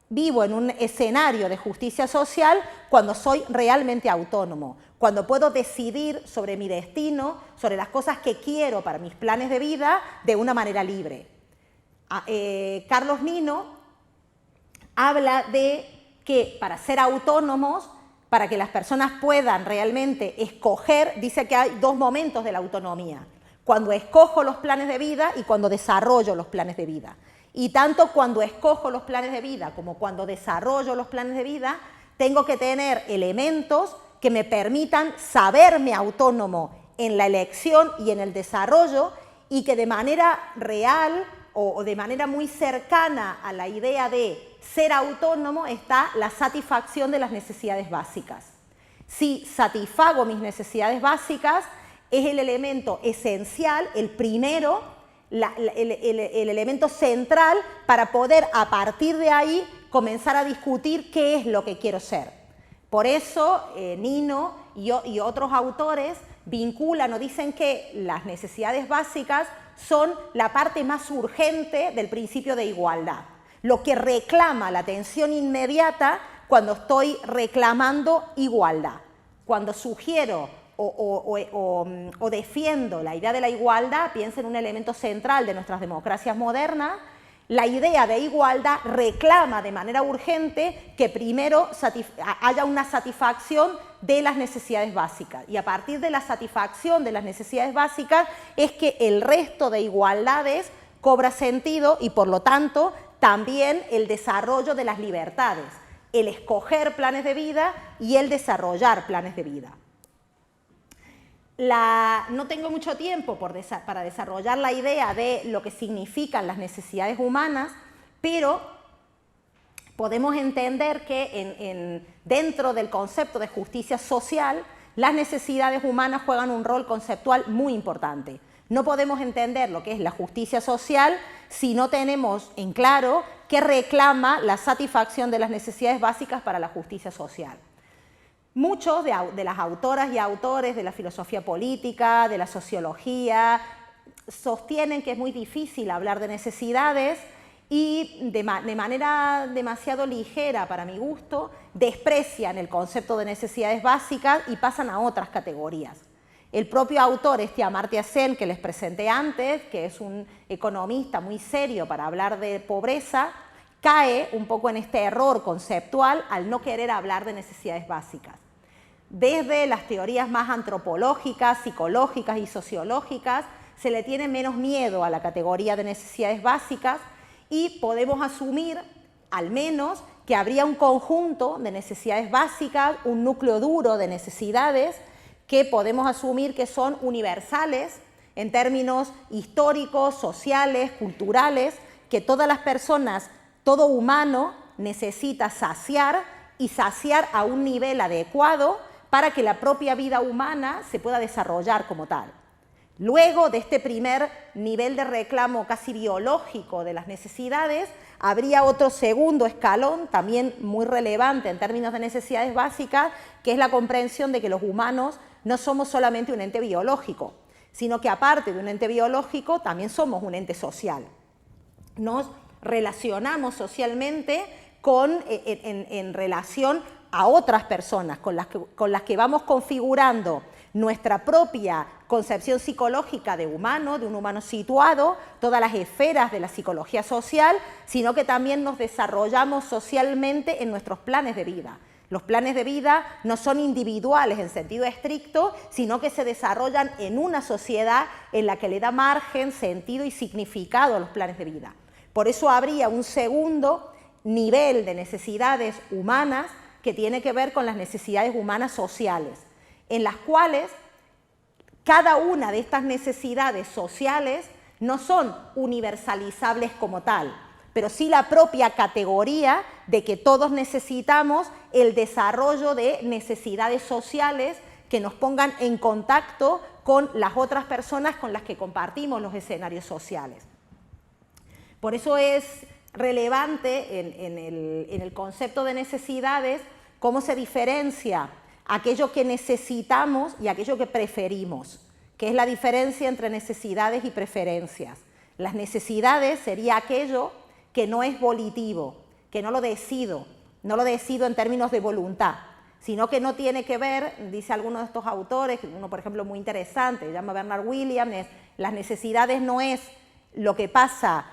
Vivo en un escenario de justicia social cuando soy realmente autónomo, cuando puedo decidir sobre mi destino, sobre las cosas que quiero para mis planes de vida de una manera libre. Carlos Nino habla de que para ser autónomos, para que las personas puedan realmente escoger, dice que hay dos momentos de la autonomía: cuando escojo los planes de vida y cuando desarrollo los planes de vida. Y tanto cuando escojo los planes de vida como cuando desarrollo los planes de vida, tengo que tener elementos que me permitan saberme autónomo en la elección y en el desarrollo, y que de manera real o de manera muy cercana a la idea de ser autónomo está la satisfacción de las necesidades básicas. Si satisfago mis necesidades básicas, es el elemento esencial, el primero, el elemento central para poder a partir de ahí comenzar a discutir qué es lo que quiero ser. Por eso Nino y otros autores vinculan o dicen que las necesidades básicas son la parte más urgente del principio de igualdad, lo que reclama la atención inmediata cuando estoy reclamando igualdad. Cuando sugiero o defiendo la idea de la igualdad, piensa en un elemento central de nuestras democracias modernas, la idea de igualdad reclama de manera urgente que primero haya una satisfacción de las necesidades básicas, y a partir de la satisfacción de las necesidades básicas es que el resto de igualdades cobra sentido, y por lo tanto también el desarrollo de las libertades, el escoger planes de vida y el desarrollar planes de vida. No tengo mucho tiempo para desarrollar la idea de lo que significan las necesidades humanas, pero podemos entender que dentro del concepto de justicia social, las necesidades humanas juegan un rol conceptual muy importante. No podemos entender lo que es la justicia social si no tenemos en claro qué reclama la satisfacción de las necesidades básicas para la justicia social. Muchos de las autoras y autores de la filosofía política, de la sociología, sostienen que es muy difícil hablar de necesidades y de manera demasiado ligera para mi gusto desprecian el concepto de necesidades básicas y pasan a otras categorías. El propio autor, Amartya Sen, que les presenté antes, que es un economista muy serio para hablar de pobreza, cae un poco en este error conceptual al no querer hablar de necesidades básicas. Desde las teorías más antropológicas, psicológicas y sociológicas, se le tiene menos miedo a la categoría de necesidades básicas y podemos asumir, al menos, que habría un conjunto de necesidades básicas, un núcleo duro de necesidades que podemos asumir que son universales en términos históricos, sociales, culturales, que todas las personas, todo humano necesita saciar y saciar a un nivel adecuado para que la propia vida humana se pueda desarrollar como tal. Luego de este primer nivel de reclamo casi biológico de las necesidades, habría otro segundo escalón, también muy relevante en términos de necesidades básicas, que es la comprensión de que los humanos no somos solamente un ente biológico, sino que aparte de un ente biológico, también somos un ente social. Nos relacionamos socialmente en relación a otras personas con las que vamos configurando nuestra propia concepción psicológica de humano, de un humano situado, todas las esferas de la psicología social, sino que también nos desarrollamos socialmente en nuestros planes de vida. Los planes de vida no son individuales en sentido estricto, sino que se desarrollan en una sociedad en la que le da margen, sentido y significado a los planes de vida. Por eso habría un segundo nivel de necesidades humanas que tiene que ver con las necesidades humanas sociales, en las cuales cada una de estas necesidades sociales no son universalizables como tal, pero sí la propia categoría de que todos necesitamos el desarrollo de necesidades sociales que nos pongan en contacto con las otras personas con las que compartimos los escenarios sociales. Por eso es relevante en el concepto de necesidades cómo se diferencia aquello que necesitamos y aquello que preferimos, que es la diferencia entre necesidades y preferencias. Las necesidades sería aquello que no es volitivo, que no lo decido en términos de voluntad, sino que no tiene que ver, dice alguno de estos autores, uno por ejemplo muy interesante, se llama Bernard Williams, las necesidades no es lo que pasa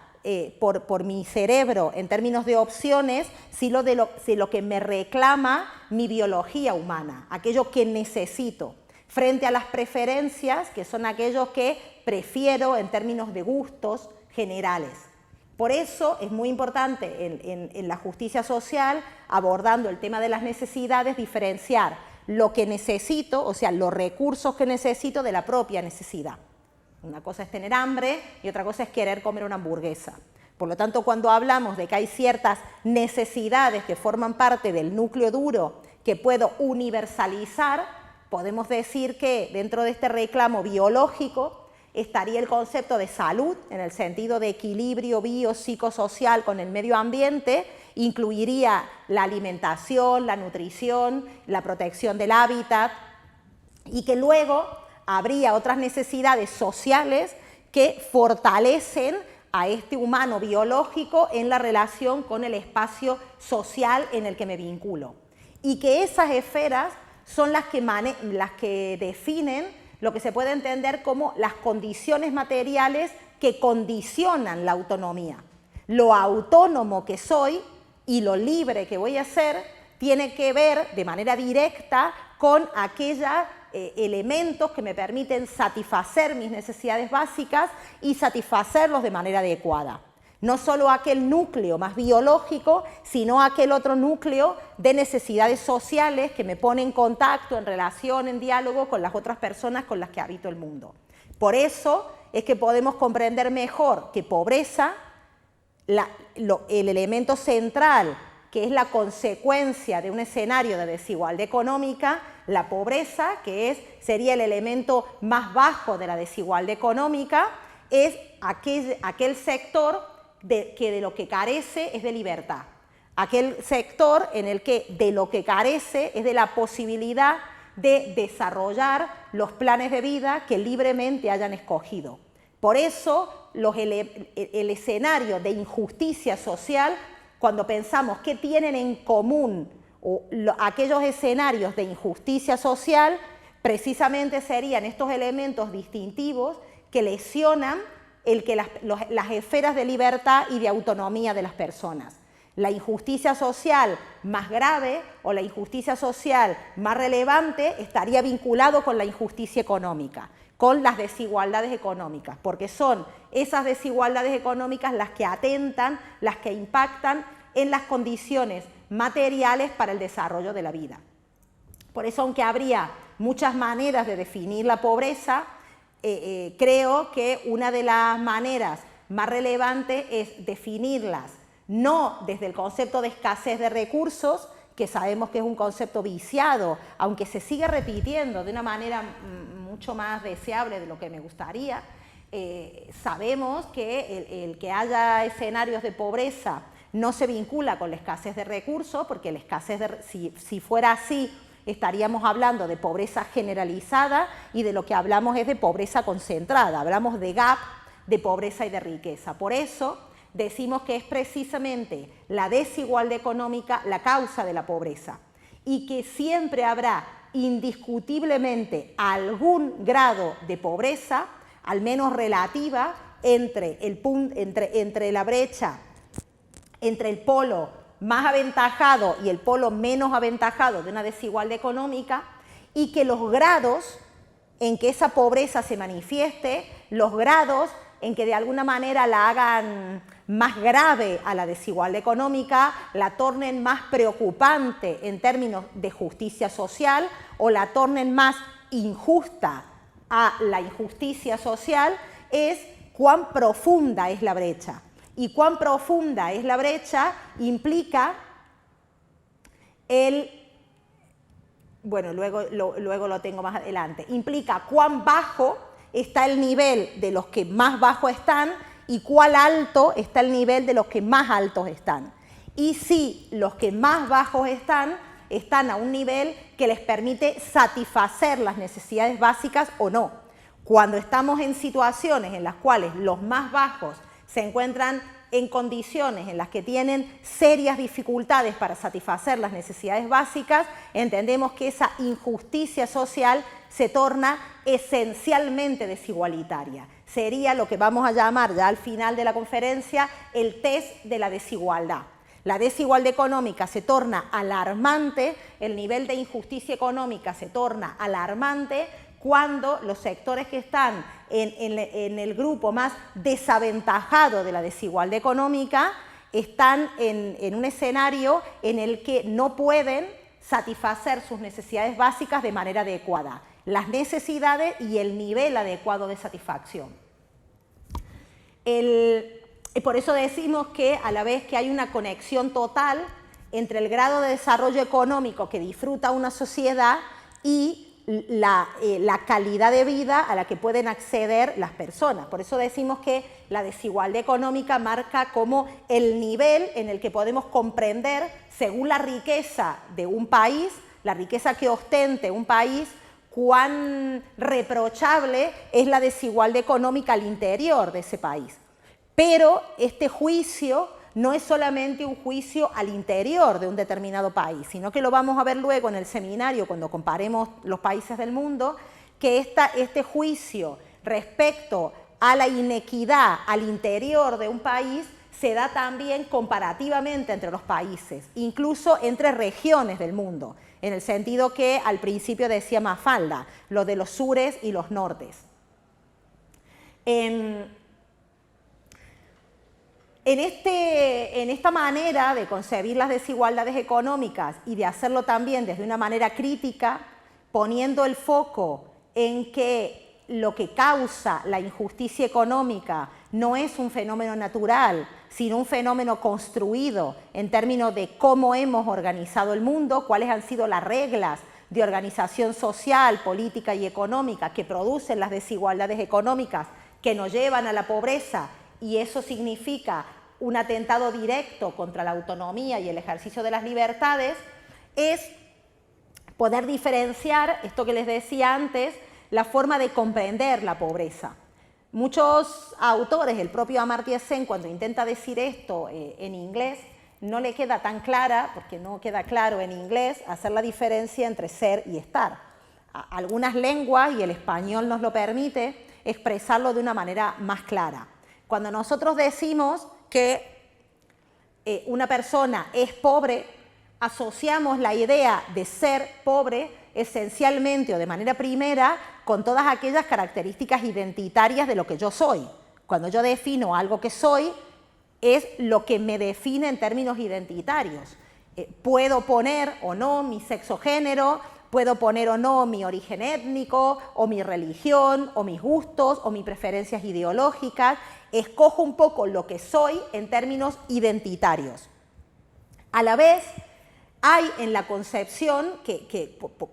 por mi cerebro en términos de opciones, sino de lo que me reclama mi biología humana, aquello que necesito, frente a las preferencias, que son aquellos que prefiero en términos de gustos generales. Por eso es muy importante en la justicia social, abordando el tema de las necesidades, diferenciar lo que necesito, o sea, los recursos que necesito de la propia necesidad. Una cosa es tener hambre y otra cosa es querer comer una hamburguesa. Por lo tanto, cuando hablamos de que hay ciertas necesidades que forman parte del núcleo duro que puedo universalizar, podemos decir que dentro de este reclamo biológico estaría el concepto de salud, en el sentido de equilibrio biopsicosocial con el medio ambiente, incluiría la alimentación, la nutrición, la protección del hábitat, y que luego habría otras necesidades sociales que fortalecen a este humano biológico en la relación con el espacio social en el que me vinculo. Y que esas esferas son las que definen lo que se puede entender como las condiciones materiales que condicionan la autonomía. Lo autónomo que soy y lo libre que voy a ser tiene que ver de manera directa con aquellos elementos que me permiten satisfacer mis necesidades básicas y satisfacerlos de manera adecuada. No solo aquel núcleo más biológico, sino aquel otro núcleo de necesidades sociales que me pone en contacto, en relación, en diálogo con las otras personas con las que habito el mundo. Por eso es que podemos comprender mejor que pobreza, el elemento central, que es la consecuencia de un escenario de desigualdad económica, la pobreza, que sería el elemento más bajo de la desigualdad económica, es aquel sector que de lo que carece es de libertad. Aquel sector en el que de lo que carece es de la posibilidad de desarrollar los planes de vida que libremente hayan escogido. Por eso el escenario de injusticia social, cuando pensamos qué tienen en común aquellos escenarios de injusticia social, precisamente serían estos elementos distintivos que lesionan las esferas de libertad y de autonomía de las personas. La injusticia social más grave o la injusticia social más relevante estaría vinculado con la injusticia económica, con las desigualdades económicas, porque son esas desigualdades económicas las que atentan, las que impactan en las condiciones materiales para el desarrollo de la vida. Por eso, aunque habría muchas maneras de definir la pobreza, creo que una de las maneras más relevantes es definirlas no desde el concepto de escasez de recursos, que sabemos que es un concepto viciado, aunque se sigue repitiendo de una manera mucho más deseable de lo que me gustaría. Sabemos que el que haya escenarios de pobreza no se vincula con la escasez de recursos, porque la escasez si fuera así, estaríamos hablando de pobreza generalizada, y de lo que hablamos es de pobreza concentrada, hablamos de gap de pobreza y de riqueza. Por eso decimos que es precisamente la desigualdad económica la causa de la pobreza, y que siempre habrá indiscutiblemente algún grado de pobreza, al menos relativa, entre la brecha, entre el polo más aventajado y el polo menos aventajado de una desigualdad económica, y que los grados en que esa pobreza se manifieste, los grados en que de alguna manera la hagan más grave a la desigualdad económica, la tornen más preocupante en términos de justicia social, o la tornen más injusta a la injusticia social, es cuán profunda es la brecha. Y cuán profunda es la brecha implica luego lo tengo más adelante, implica cuán bajo está el nivel de los que más bajo están y cuán alto está el nivel de los que más altos están. Y si los que más bajos están a un nivel que les permite satisfacer las necesidades básicas o no. Cuando estamos en situaciones en las cuales los más bajos se encuentran en condiciones en las que tienen serias dificultades para satisfacer las necesidades básicas, entendemos que esa injusticia social se torna esencialmente desigualitaria. Sería lo que vamos a llamar ya al final de la conferencia el test de la desigualdad. La desigualdad económica se torna alarmante, el nivel de injusticia económica se torna alarmante cuando los sectores que están en el grupo más desaventajado de la desigualdad económica están en un escenario en el que no pueden satisfacer sus necesidades básicas de manera adecuada, las necesidades y el nivel adecuado de satisfacción. Por eso decimos que a la vez que hay una conexión total entre el grado de desarrollo económico que disfruta una sociedad y la calidad de vida a la que pueden acceder las personas. Por eso decimos que la desigualdad económica marca como el nivel en el que podemos comprender, según la riqueza de un país, la riqueza que ostente un país, cuán reprochable es la desigualdad económica al interior de ese país. Pero este juicio no es solamente un juicio al interior de un determinado país, sino que lo vamos a ver luego en el seminario cuando comparemos los países del mundo, que este juicio respecto a la inequidad al interior de un país se da también comparativamente entre los países, incluso entre regiones del mundo, en el sentido que al principio decía Mafalda, lo de los sures y los nortes. En esta manera de concebir las desigualdades económicas y de hacerlo también desde una manera crítica, poniendo el foco en que lo que causa la injusticia económica no es un fenómeno natural, sino un fenómeno construido en términos de cómo hemos organizado el mundo, cuáles han sido las reglas de organización social, política y económica que producen las desigualdades económicas que nos llevan a la pobreza, y eso significa un atentado directo contra la autonomía y el ejercicio de las libertades, es poder diferenciar, esto que les decía antes, la forma de comprender la pobreza. Muchos autores, el propio Amartya Sen, cuando intenta decir esto en inglés, no le queda tan clara, porque no queda claro en inglés, hacer la diferencia entre ser y estar. Algunas lenguas, y el español nos lo permite, expresarlo de una manera más clara. Cuando nosotros decimos que una persona es pobre, asociamos la idea de ser pobre esencialmente o de manera primera con todas aquellas características identitarias de lo que yo soy. Cuando yo defino algo que soy, es lo que me define en términos identitarios. Puedo poner o no mi sexo género, puedo poner o no mi origen étnico, o mi religión, o mis gustos, o mis preferencias ideológicas. Escojo un poco lo que soy en términos identitarios. A la vez, hay en la concepción,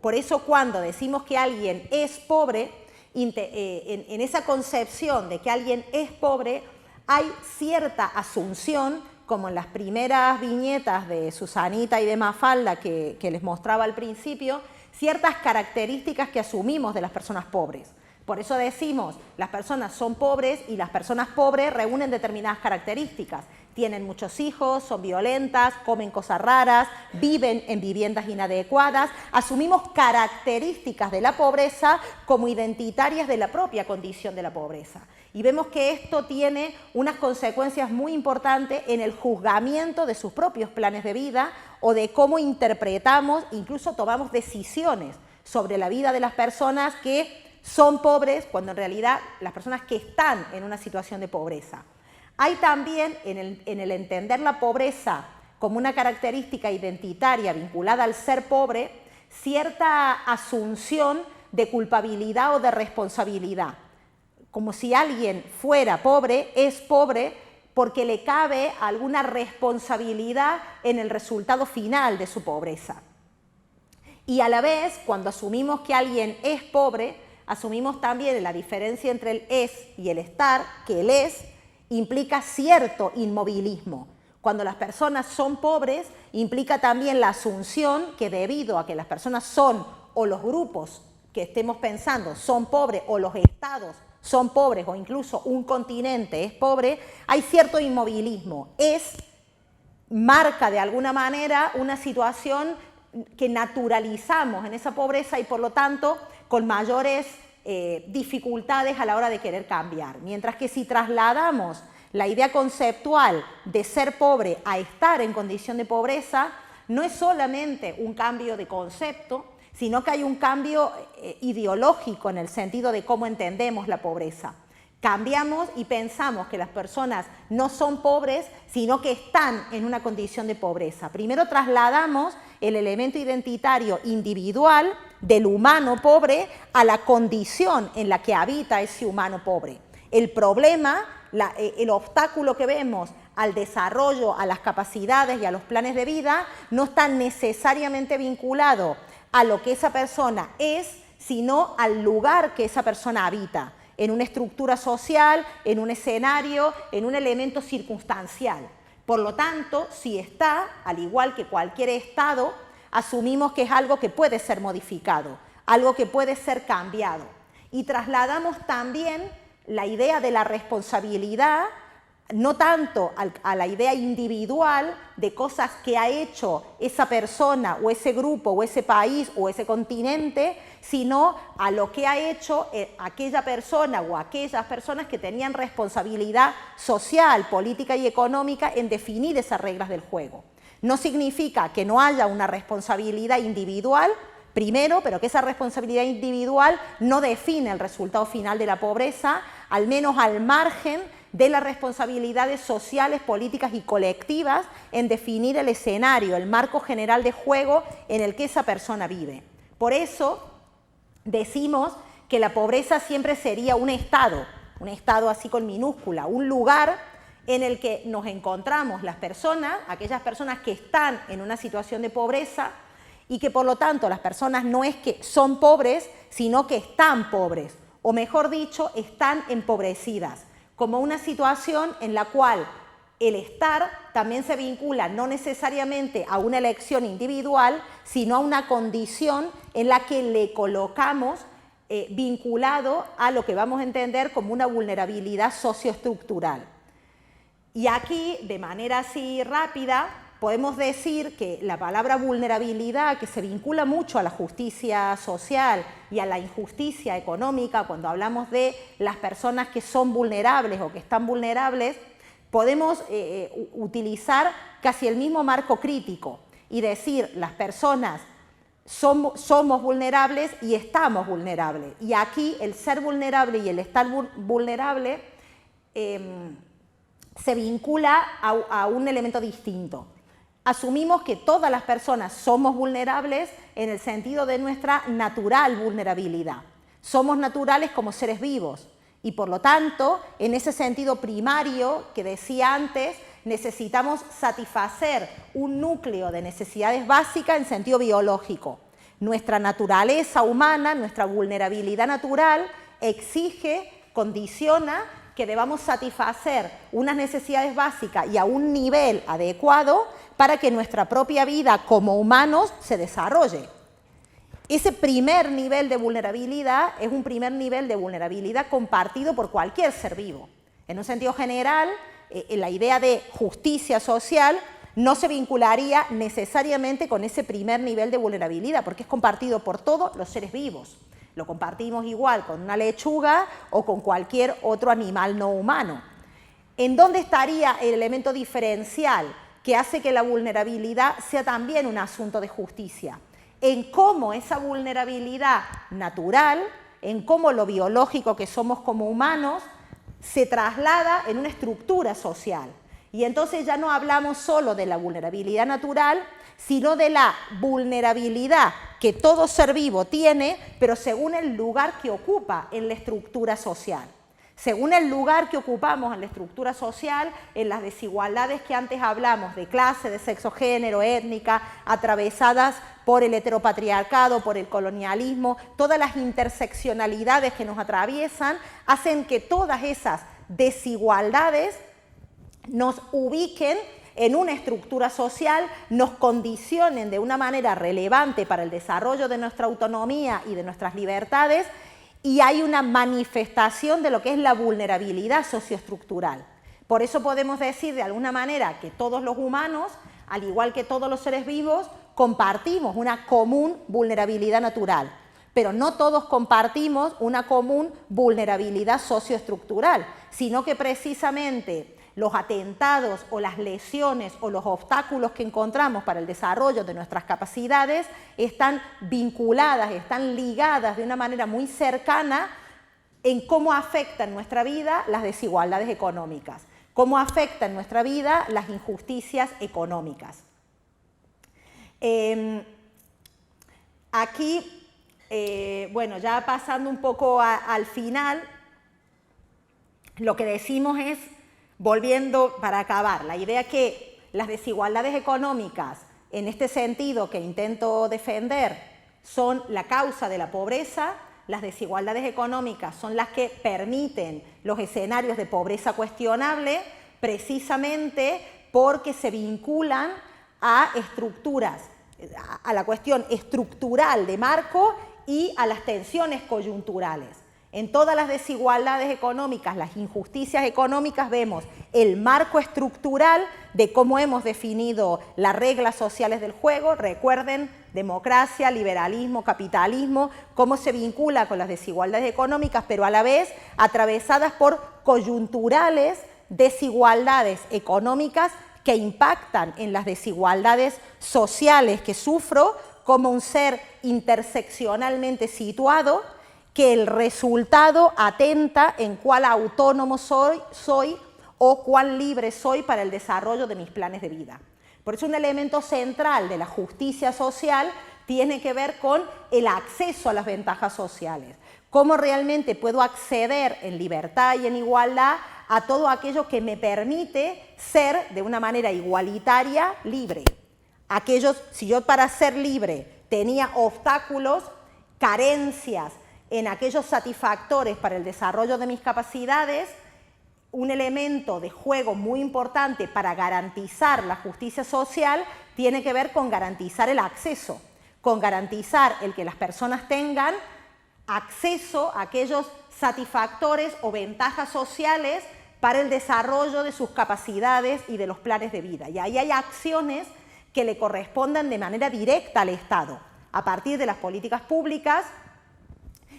por eso cuando decimos que alguien es pobre, en esa concepción de que alguien es pobre, hay cierta asunción, como en las primeras viñetas de Susanita y de Mafalda que les mostraba al principio, ciertas características que asumimos de las personas pobres. Por eso decimos, las personas son pobres y las personas pobres reúnen determinadas características. Tienen muchos hijos, son violentas, comen cosas raras, viven en viviendas inadecuadas. Asumimos características de la pobreza como identitarias de la propia condición de la pobreza. Y vemos que esto tiene unas consecuencias muy importantes en el juzgamiento de sus propios planes de vida o de cómo interpretamos, incluso tomamos decisiones sobre la vida de las personas que son pobres, cuando en realidad las personas que están en una situación de pobreza. Hay también en el entender la pobreza como una característica identitaria vinculada al ser pobre, cierta asunción de culpabilidad o de responsabilidad. Como si alguien fuera pobre, es pobre porque le cabe alguna responsabilidad en el resultado final de su pobreza. Y a la vez, cuando asumimos que alguien es pobre, asumimos también la diferencia entre el es y el estar, que el es implica cierto inmovilismo. Cuando las personas son pobres, implica también la asunción que debido a que las personas son, o los grupos que estemos pensando son pobres, o los estados son pobres, o incluso un continente es pobre, hay cierto inmovilismo. Marca de alguna manera una situación que naturalizamos en esa pobreza y por lo tanto con mayores dificultades a la hora de querer cambiar. Mientras que si trasladamos la idea conceptual de ser pobre a estar en condición de pobreza, no es solamente un cambio de concepto, sino que hay un cambio ideológico en el sentido de cómo entendemos la pobreza. Cambiamos y pensamos que las personas no son pobres, sino que están en una condición de pobreza. Primero trasladamos el elemento identitario individual del humano pobre a la condición en la que habita ese humano pobre. El problema, el obstáculo que vemos al desarrollo, a las capacidades y a los planes de vida, no está necesariamente vinculado a lo que esa persona es, sino al lugar que esa persona habita, en una estructura social, en un escenario, en un elemento circunstancial. Por lo tanto, si está, al igual que cualquier estado, asumimos que es algo que puede ser modificado, algo que puede ser cambiado. Y trasladamos también la idea de la responsabilidad, no tanto a la idea individual de cosas que ha hecho esa persona o ese grupo o ese país o ese continente, sino a lo que ha hecho aquella persona o aquellas personas que tenían responsabilidad social, política y económica en definir esas reglas del juego. No significa que no haya una responsabilidad individual, primero, pero que esa responsabilidad individual no define el resultado final de la pobreza, al menos al margen de las responsabilidades sociales, políticas y colectivas en definir el escenario, el marco general de juego en el que esa persona vive. Por eso decimos que la pobreza siempre sería un estado así con minúscula, un lugar en el que nos encontramos las personas, aquellas personas que están en una situación de pobreza y que por lo tanto las personas no es que son pobres, sino que están pobres, o mejor dicho, están empobrecidas, como una situación en la cual el estar también se vincula no necesariamente a una elección individual, sino a una condición en la que le colocamos vinculado a lo que vamos a entender como una vulnerabilidad socioestructural. Y aquí, de manera así rápida, podemos decir que la palabra vulnerabilidad, que se vincula mucho a la justicia social y a la injusticia económica, cuando hablamos de las personas que son vulnerables o que están vulnerables, podemos utilizar casi el mismo marco crítico y decir las personas somos vulnerables y estamos vulnerables. Y aquí el ser vulnerable y el estar vulnerable se vincula a un elemento distinto. Asumimos que todas las personas somos vulnerables en el sentido de nuestra natural vulnerabilidad. Somos naturales como seres vivos y por lo tanto, en ese sentido primario que decía antes, necesitamos satisfacer un núcleo de necesidades básicas en sentido biológico. Nuestra naturaleza humana, nuestra vulnerabilidad natural exige, condiciona que debamos satisfacer unas necesidades básicas y a un nivel adecuado para que nuestra propia vida como humanos se desarrolle. Ese primer nivel de vulnerabilidad es un primer nivel de vulnerabilidad compartido por cualquier ser vivo. En un sentido general, la idea de justicia social no se vincularía necesariamente con ese primer nivel de vulnerabilidad, porque es compartido por todos los seres vivos. Lo compartimos igual con una lechuga o con cualquier otro animal no humano. ¿En dónde estaría el elemento diferencial que hace que la vulnerabilidad sea también un asunto de justicia? En cómo esa vulnerabilidad natural, en cómo lo biológico que somos como humanos, se traslada en una estructura social. Y entonces ya no hablamos solo de la vulnerabilidad natural, sino de la vulnerabilidad que todo ser vivo tiene, pero según el lugar que ocupa en la estructura social. Según el lugar que ocupamos en la estructura social, en las desigualdades que antes hablamos, de clase, de sexo, género, étnica, atravesadas por el heteropatriarcado, por el colonialismo, todas las interseccionalidades que nos atraviesan, hacen que todas esas desigualdades nos ubiquen en una estructura social, nos condicionen de una manera relevante para el desarrollo de nuestra autonomía y de nuestras libertades, y hay una manifestación de lo que es la vulnerabilidad socioestructural. Por eso podemos decir de alguna manera que todos los humanos, al igual que todos los seres vivos, compartimos una común vulnerabilidad natural, pero no todos compartimos una común vulnerabilidad socioestructural, sino que precisamente los atentados o las lesiones o los obstáculos que encontramos para el desarrollo de nuestras capacidades están vinculadas, están ligadas de una manera muy cercana en cómo afectan nuestra vida las desigualdades económicas, cómo afectan nuestra vida las injusticias económicas. Aquí, bueno, ya pasando un poco al final, lo que decimos es, volviendo para acabar, la idea que las desigualdades económicas, en este sentido que intento defender, son la causa de la pobreza. Las desigualdades económicas son las que permiten los escenarios de pobreza cuestionable, precisamente porque se vinculan a estructuras, a la cuestión estructural de marco y a las tensiones coyunturales. En todas las desigualdades económicas, las injusticias económicas, vemos el marco estructural de cómo hemos definido las reglas sociales del juego. Recuerden, democracia, liberalismo, capitalismo, cómo se vincula con las desigualdades económicas, pero a la vez atravesadas por coyunturales desigualdades económicas que impactan en las desigualdades sociales que sufro como un ser interseccionalmente situado, que el resultado atenta en cuál autónomo soy o cuán libre soy para el desarrollo de mis planes de vida. Por eso un elemento central de la justicia social tiene que ver con el acceso a las ventajas sociales. Cómo realmente puedo acceder en libertad y en igualdad a todo aquello que me permite ser de una manera igualitaria libre. Si yo para ser libre tenía obstáculos, carencias, en aquellos satisfactores para el desarrollo de mis capacidades, un elemento de juego muy importante para garantizar la justicia social tiene que ver con garantizar el acceso, con garantizar el que las personas tengan acceso a aquellos satisfactores o ventajas sociales para el desarrollo de sus capacidades y de los planes de vida. Y ahí hay acciones que le correspondan de manera directa al Estado, a partir de las políticas públicas,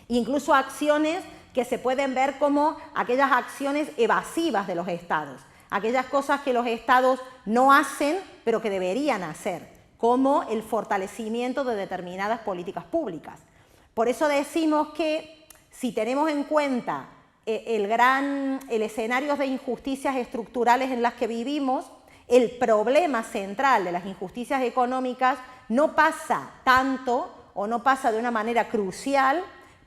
incluso acciones que se pueden ver como aquellas acciones evasivas de los estados, aquellas cosas que los estados no hacen pero que deberían hacer, como el fortalecimiento de determinadas políticas públicas. Por eso decimos que si tenemos en cuenta el escenario de injusticias estructurales en las que vivimos, el problema central de las injusticias económicas no pasa tanto o no pasa de una manera crucial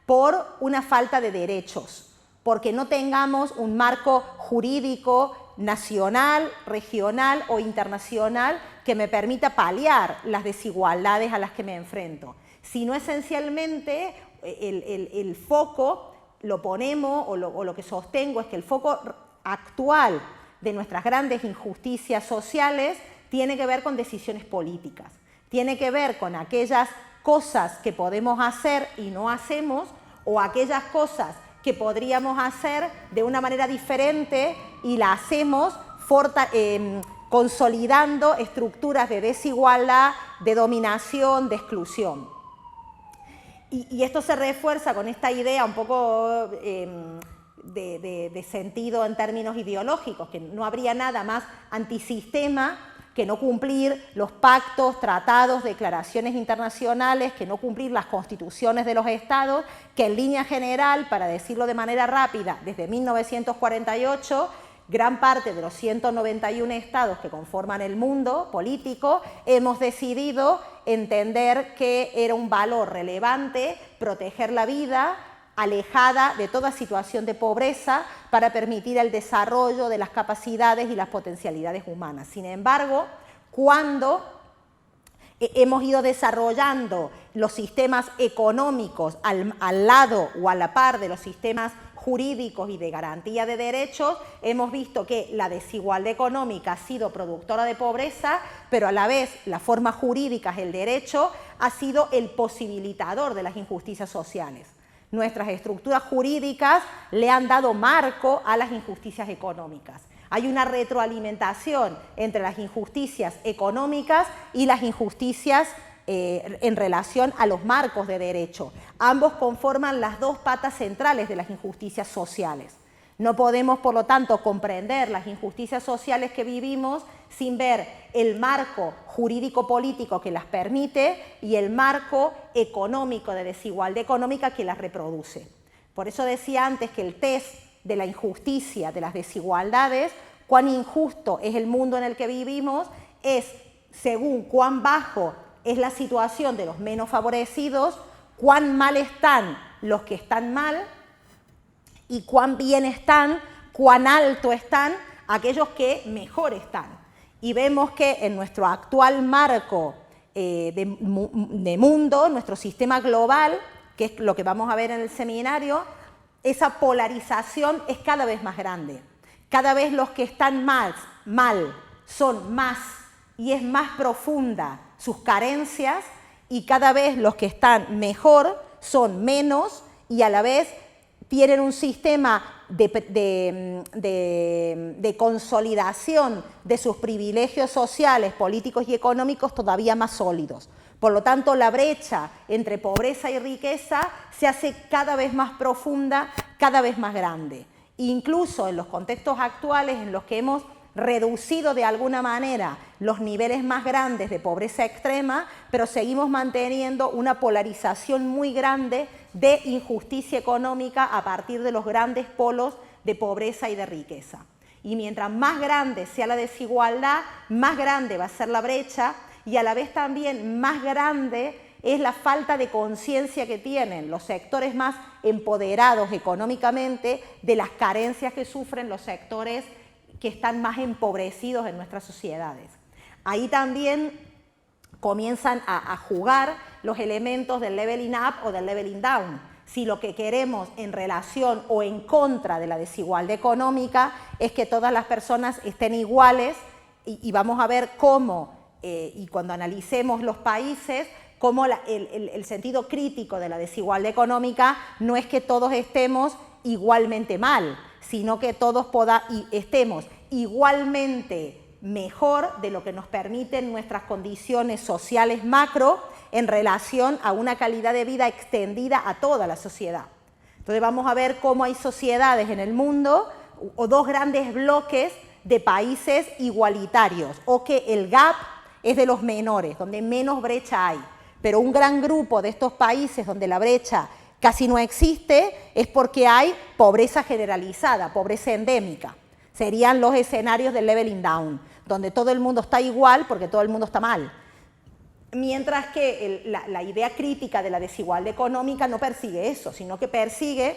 por una falta de derechos, porque no tengamos un marco jurídico nacional, regional o internacional que me permita paliar las desigualdades a las que me enfrento, sino esencialmente el foco, lo ponemos o lo que sostengo es que el foco actual de nuestras grandes injusticias sociales tiene que ver con decisiones políticas, tiene que ver con aquellas cosas que podemos hacer y no hacemos, o aquellas cosas que podríamos hacer de una manera diferente y la hacemos consolidando estructuras de desigualdad, de dominación, de exclusión. Y esto se refuerza con esta idea un poco de sentido en términos ideológicos, que no habría nada más antisistema que no cumplir los pactos, tratados, declaraciones internacionales, que no cumplir las constituciones de los estados, que en línea general, para decirlo de manera rápida, desde 1948, gran parte de los 191 estados que conforman el mundo político hemos decidido entender que era un valor relevante proteger la vida alejada de toda situación de pobreza para permitir el desarrollo de las capacidades y las potencialidades humanas. Sin embargo, cuando hemos ido desarrollando los sistemas económicos al lado o a la par de los sistemas jurídicos y de garantía de derechos, hemos visto que la desigualdad económica ha sido productora de pobreza, pero a la vez las formas jurídicas, el derecho, ha sido el posibilitador de las injusticias sociales. Nuestras estructuras jurídicas le han dado marco a las injusticias económicas. Hay una retroalimentación entre las injusticias económicas y las injusticias en relación a los marcos de derecho. Ambos conforman las dos patas centrales de las injusticias sociales. No podemos, por lo tanto, comprender las injusticias sociales que vivimos sin ver el marco jurídico-político que las permite y el marco económico de desigualdad económica que las reproduce. Por eso decía antes que el test de la injusticia, de las desigualdades, cuán injusto es el mundo en el que vivimos, es según cuán bajo es la situación de los menos favorecidos, cuán mal están los que están mal y cuán bien están, cuán alto están aquellos que mejor están. Y vemos que en nuestro actual marco de mundo, nuestro sistema global, que es lo que vamos a ver en el seminario, esa polarización es cada vez más grande. Cada vez los que están mal son más y es más profunda sus carencias, y cada vez los que están mejor son menos y a la vez tienen un sistema de consolidación de sus privilegios sociales, políticos y económicos todavía más sólidos. Por lo tanto, la brecha entre pobreza y riqueza se hace cada vez más profunda, cada vez más grande. Incluso en los contextos actuales en los que hemos reducido de alguna manera los niveles más grandes de pobreza extrema, pero seguimos manteniendo una polarización muy grande de injusticia económica a partir de los grandes polos de pobreza y de riqueza. Y mientras más grande sea la desigualdad, más grande va a ser la brecha y a la vez también más grande es la falta de conciencia que tienen los sectores más empoderados económicamente de las carencias que sufren los sectores que están más empobrecidos en nuestras sociedades. Ahí también comienzan a jugar los elementos del leveling up o del leveling down. Si lo que queremos en relación o en contra de la desigualdad económica es que todas las personas estén iguales, y vamos a ver cómo, y cuando analicemos los países, cómo el sentido crítico de la desigualdad económica no es que todos estemos igualmente mal, sino que todos estemos igualmente mejor de lo que nos permiten nuestras condiciones sociales macro en relación a una calidad de vida extendida a toda la sociedad. Entonces vamos a ver cómo hay sociedades en el mundo o dos grandes bloques de países igualitarios, o que el gap es de los menores, donde menos brecha hay, pero un gran grupo de estos países donde la brecha casi no existe es porque hay pobreza generalizada, pobreza endémica. Serían los escenarios del leveling down, donde todo el mundo está igual porque todo el mundo está mal. Mientras que la idea crítica de la desigualdad económica no persigue eso, sino que persigue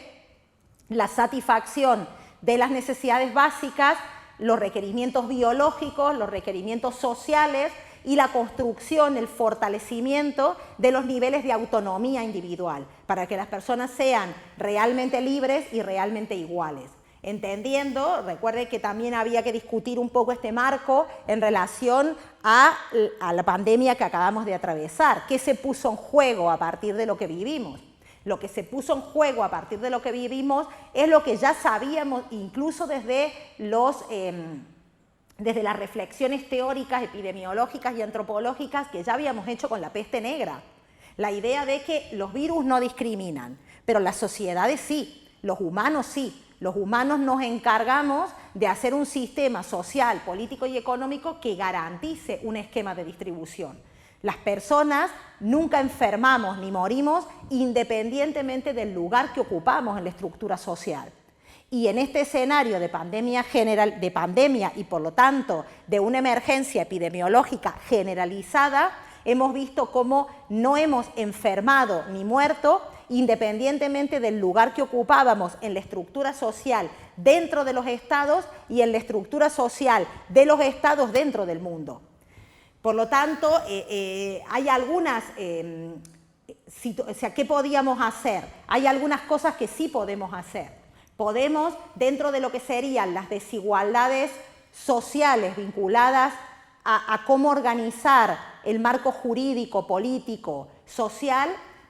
la satisfacción de las necesidades básicas, los requerimientos biológicos, los requerimientos sociales y la construcción, el fortalecimiento de los niveles de autonomía individual, para que las personas sean realmente libres y realmente iguales. Entendiendo, recuerde que también había que discutir un poco este marco en relación a la pandemia que acabamos de atravesar. ¿Qué se puso en juego a partir de lo que vivimos? Lo que se puso en juego a partir de lo que vivimos es lo que ya sabíamos, incluso desde las reflexiones teóricas, epidemiológicas y antropológicas que ya habíamos hecho con la peste negra. La idea de que los virus no discriminan, pero las sociedades sí, los humanos sí. Los humanos nos encargamos de hacer un sistema social, político y económico que garantice un esquema de distribución. Las personas nunca enfermamos ni morimos independientemente del lugar que ocupamos en la estructura social. Y en este escenario de pandemia y por lo tanto de una emergencia epidemiológica generalizada, hemos visto cómo no hemos enfermado ni muerto independientemente del lugar que ocupábamos en la estructura social dentro de los estados y en la estructura social de los estados dentro del mundo. Por lo tanto, hay algunas, ¿qué podíamos hacer? Hay algunas cosas que sí podemos hacer. Podemos, dentro de lo que serían las desigualdades sociales vinculadas a cómo organizar el marco jurídico, político, social,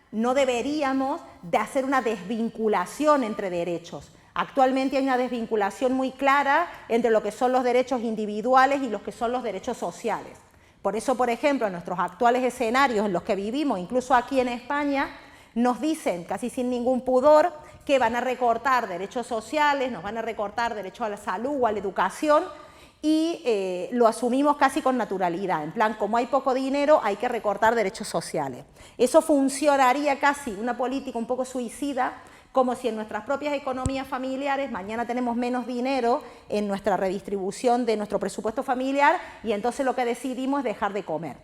no deberíamos de hacer una desvinculación entre derechos. Actualmente hay una desvinculación muy clara entre lo que son los derechos individuales y los que son los derechos sociales. Por eso, por ejemplo, en nuestros actuales escenarios en los que vivimos, incluso aquí en España, nos dicen, casi sin ningún pudor, que van a recortar derechos sociales, nos van a recortar derechos a la salud o a la educación, y lo asumimos casi con naturalidad, en plan, como hay poco dinero, hay que recortar derechos sociales. Eso funcionaría casi, una política un poco suicida, como si en nuestras propias economías familiares mañana tenemos menos dinero en nuestra redistribución de nuestro presupuesto familiar y entonces lo que decidimos es dejar de comer.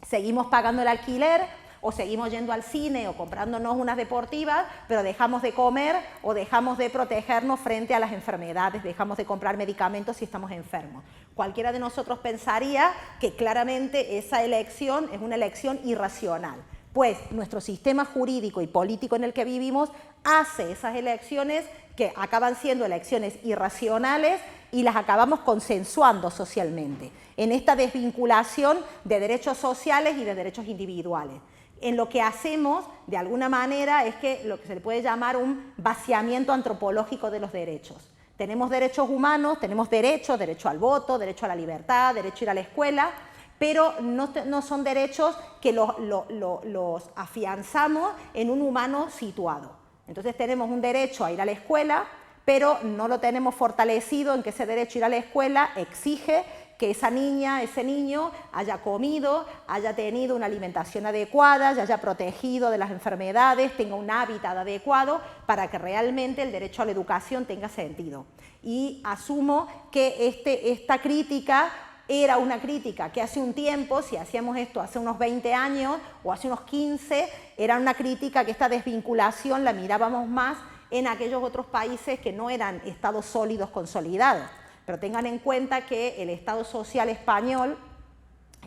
Seguimos pagando el alquiler, o seguimos yendo al cine o comprándonos unas deportivas, pero dejamos de comer o dejamos de protegernos frente a las enfermedades, dejamos de comprar medicamentos si estamos enfermos. Cualquiera de nosotros pensaría que claramente esa elección es una elección irracional, pues nuestro sistema jurídico y político en el que vivimos hace esas elecciones que acaban siendo elecciones irracionales y las acabamos consensuando socialmente, en esta desvinculación de derechos sociales y de derechos individuales. En lo que hacemos, de alguna manera, es que lo que se le puede llamar un vaciamiento antropológico de los derechos. Tenemos derechos humanos, tenemos derecho al voto, derecho a la libertad, derecho a ir a la escuela, pero no son derechos que los afianzamos en un humano situado. Entonces tenemos un derecho a ir a la escuela, pero no lo tenemos fortalecido en que ese derecho a ir a la escuela exige que esa niña, ese niño haya comido, haya tenido una alimentación adecuada, se haya protegido de las enfermedades, tenga un hábitat adecuado para que realmente el derecho a la educación tenga sentido. Y asumo que esta crítica era una crítica que hace un tiempo, si hacíamos esto hace unos 20 años o hace unos 15, era una crítica que esta desvinculación la mirábamos más en aquellos otros países que no eran estados sólidos consolidados. Pero tengan en cuenta que el Estado social español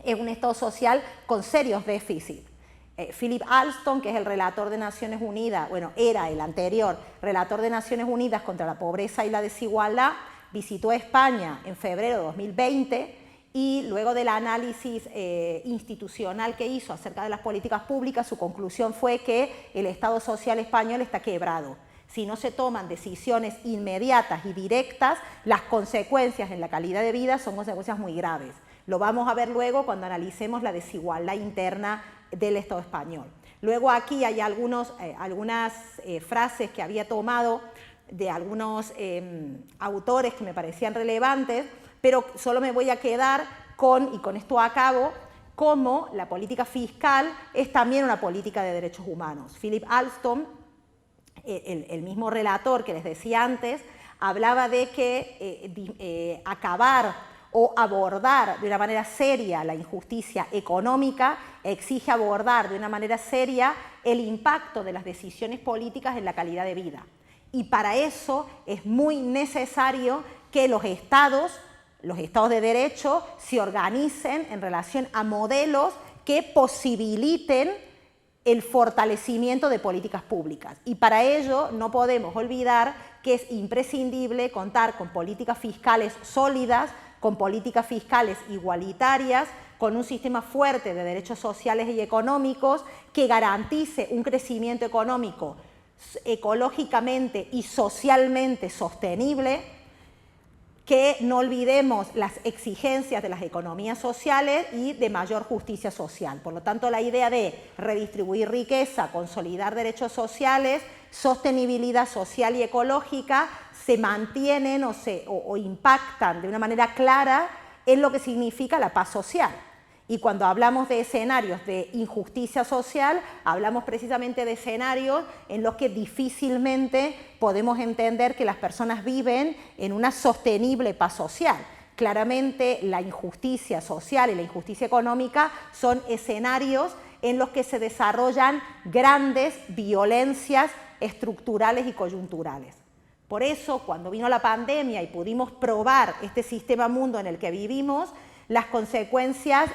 es un Estado social con serios déficits. Philip Alston, que es el relator de Naciones Unidas, bueno, era el anterior relator de Naciones Unidas contra la pobreza y la desigualdad, visitó España en febrero de 2020 y luego del análisis institucional que hizo acerca de las políticas públicas, su conclusión fue que el Estado social español está quebrado. Si no se toman decisiones inmediatas y directas, las consecuencias en la calidad de vida son consecuencias muy graves. Lo vamos a ver luego cuando analicemos la desigualdad interna del Estado español. Luego aquí hay algunas frases que había tomado de algunos autores que me parecían relevantes, pero solo me voy a quedar y con esto acabo, cómo la política fiscal es también una política de derechos humanos. Philip Alston, el mismo relator que les decía antes, hablaba de que acabar o abordar de una manera seria la injusticia económica exige abordar de una manera seria el impacto de las decisiones políticas en la calidad de vida. Y para eso es muy necesario que los estados los estados de derecho se organicen en relación a modelos que posibiliten el fortalecimiento de políticas públicas. Y para ello no podemos olvidar que es imprescindible contar con políticas fiscales sólidas, con políticas fiscales igualitarias, con un sistema fuerte de derechos sociales y económicos que garantice un crecimiento económico ecológicamente y socialmente sostenible, que no olvidemos las exigencias de las economías sociales y de mayor justicia social. Por lo tanto, la idea de redistribuir riqueza, consolidar derechos sociales, sostenibilidad social y ecológica se mantienen o impactan de una manera clara en lo que significa la paz social. Y cuando hablamos de escenarios de injusticia social, hablamos precisamente de escenarios en los que difícilmente podemos entender que las personas viven en una sostenible paz social. Claramente la injusticia social y la injusticia económica son escenarios en los que se desarrollan grandes violencias estructurales y coyunturales. Por eso, cuando vino la pandemia y pudimos probar este sistema mundo en el que vivimos, las consecuencias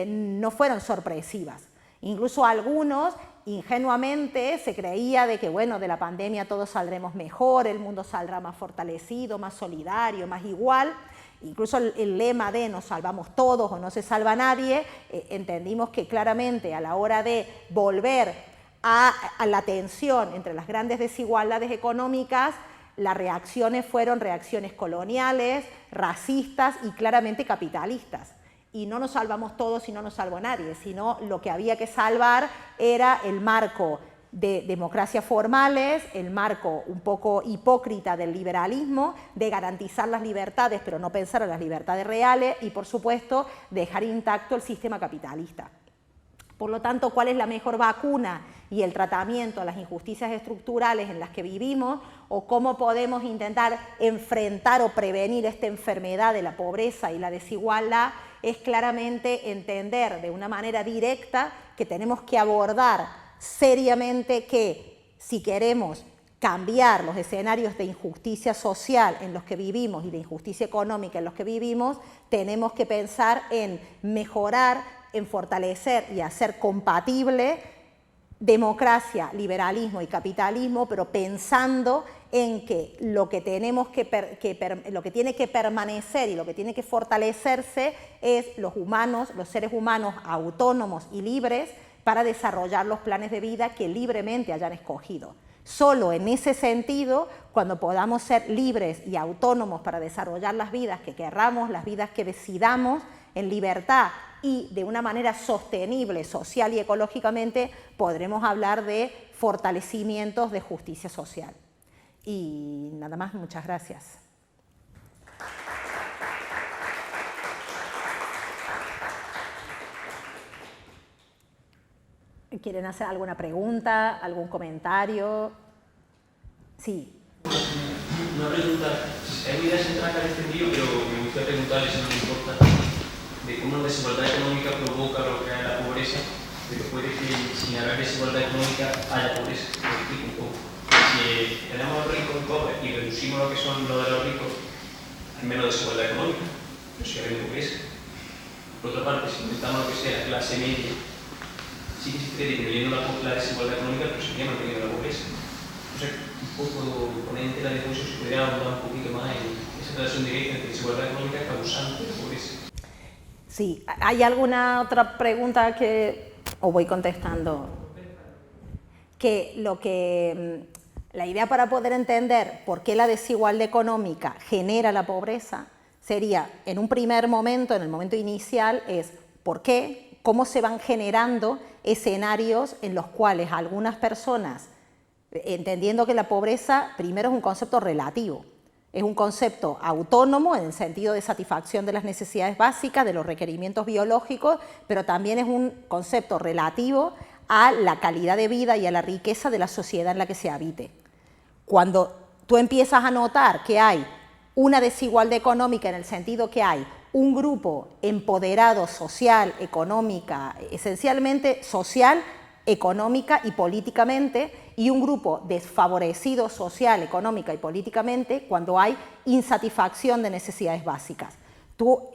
no fueron sorpresivas. Incluso algunos, ingenuamente, se creía de que, bueno, de la pandemia todos saldremos mejor, el mundo saldrá más fortalecido, más solidario, más igual. Incluso el lema de nos salvamos todos o no se salva nadie, entendimos que claramente a la hora de volver a la tensión entre las grandes desigualdades económicas, las reacciones fueron reacciones coloniales, racistas y claramente capitalistas. Y no nos salvamos todos y no nos salvó nadie, sino lo que había que salvar era el marco de democracias formales, el marco un poco hipócrita del liberalismo, de garantizar las libertades pero no pensar en las libertades reales y, por supuesto, dejar intacto el sistema capitalista. Por lo tanto, ¿cuál es la mejor vacuna y el tratamiento a las injusticias estructurales en las que vivimos? ¿O cómo podemos intentar enfrentar o prevenir esta enfermedad de la pobreza y la desigualdad? Es claramente entender de una manera directa que tenemos que abordar seriamente que si queremos cambiar los escenarios de injusticia social en los que vivimos y de injusticia económica en los que vivimos, tenemos que pensar en mejorar, en fortalecer y hacer compatible democracia, liberalismo y capitalismo, pero pensando en que lo que tiene que permanecer y lo que tiene que fortalecerse es los humanos, los seres humanos autónomos y libres para desarrollar los planes de vida que libremente hayan escogido. Solo en ese sentido, cuando podamos ser libres y autónomos para desarrollar las vidas que querramos, las vidas que decidamos, en libertad y de una manera sostenible social y ecológicamente, podremos hablar de fortalecimientos de justicia social. Y nada más, muchas gracias. ¿Quieren hacer alguna pregunta, algún comentario? Sí. Una pregunta, hay una idea central que han entendido, pero me gustaría preguntarle si no me importa, de cómo la desigualdad económica provoca lo que hay en la pobreza, pero puede que sin haber desigualdad económica haya pobreza. Lo explico un poco. Si tenemos a los ricos y pobres y reducimos lo que son los de los ricos, hay menos desigualdad económica, pero si hay pobreza. Por otra parte, si intentamos lo que sea la clase media, sí que se esté disminuyendo la desigualdad económica, pero seguiría manteniendo la pobreza. O sea, un poco ponente la discusión, si pudiera abordar un poquito más en esa relación directa entre desigualdad económica causante de pobreza. Sí, ¿hay alguna otra pregunta que os voy contestando? La idea para poder entender por qué la desigualdad económica genera la pobreza sería, en un primer momento, en el momento inicial, es por qué, cómo se van generando escenarios en los cuales algunas personas, entendiendo que la pobreza primero es un concepto relativo, es un concepto autónomo en el sentido de satisfacción de las necesidades básicas, de los requerimientos biológicos, pero también es un concepto relativo a la calidad de vida y a la riqueza de la sociedad en la que se habite. Cuando tú empiezas a notar que hay una desigualdad económica en el sentido que hay un grupo empoderado social, económica, esencialmente social, económica y políticamente, y un grupo desfavorecido social, económica y políticamente cuando hay insatisfacción de necesidades básicas.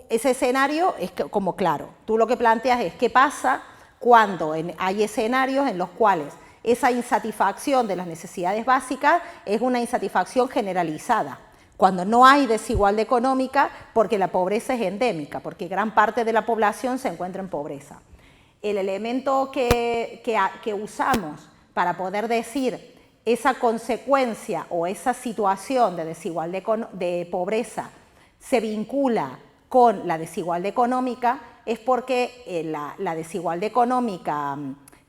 Ese escenario es como claro. Tú lo que planteas es qué pasa cuando hay escenarios en los cuales esa insatisfacción de las necesidades básicas es una insatisfacción generalizada, cuando no hay desigualdad económica porque la pobreza es endémica, porque gran parte de la población se encuentra en pobreza. El elemento que usamos para poder decir esa consecuencia o esa situación de desigualdad de pobreza se vincula con la desigualdad económica es porque la desigualdad económica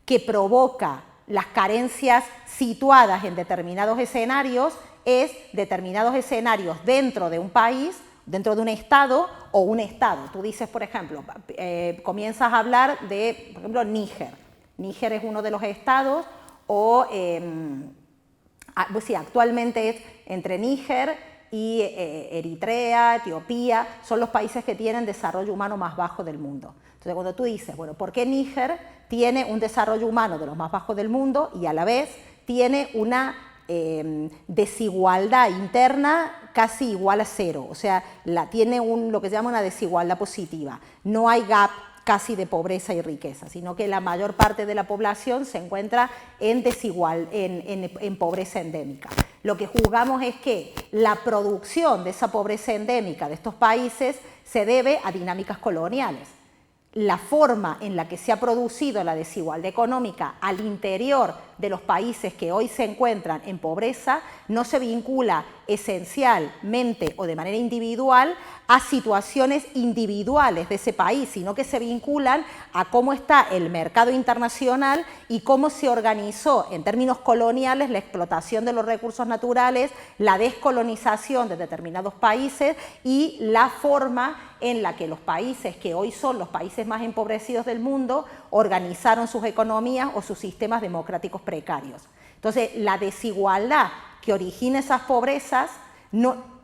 que provoca las carencias situadas en determinados escenarios es determinados escenarios dentro de un país, dentro de un estado o un estado. Tú dices, por ejemplo, comienzas a hablar de, por ejemplo, Níger. Níger es uno de los estados o, pues sí, actualmente es entre Níger y Eritrea, Etiopía, son los países que tienen desarrollo humano más bajo del mundo. Entonces, cuando tú dices, bueno, ¿por qué Níger tiene un desarrollo humano de los más bajos del mundo y a la vez tiene una desigualdad interna casi igual a cero? O sea, tiene lo que se llama una desigualdad positiva. No hay gap casi de pobreza y riqueza, sino que la mayor parte de la población se encuentra en pobreza endémica. Lo que juzgamos es que la producción de esa pobreza endémica de estos países se debe a dinámicas coloniales. La forma en la que se ha producido la desigualdad económica al interior de los países que hoy se encuentran en pobreza no se vincula esencialmente o de manera individual a situaciones individuales de ese país, sino que se vinculan a cómo está el mercado internacional y cómo se organizó en términos coloniales la explotación de los recursos naturales, la descolonización de determinados países y la forma en la que los países que hoy son los países más empobrecidos del mundo organizaron sus economías o sus sistemas democráticos precarios. Entonces, la desigualdad que origina esas pobrezas,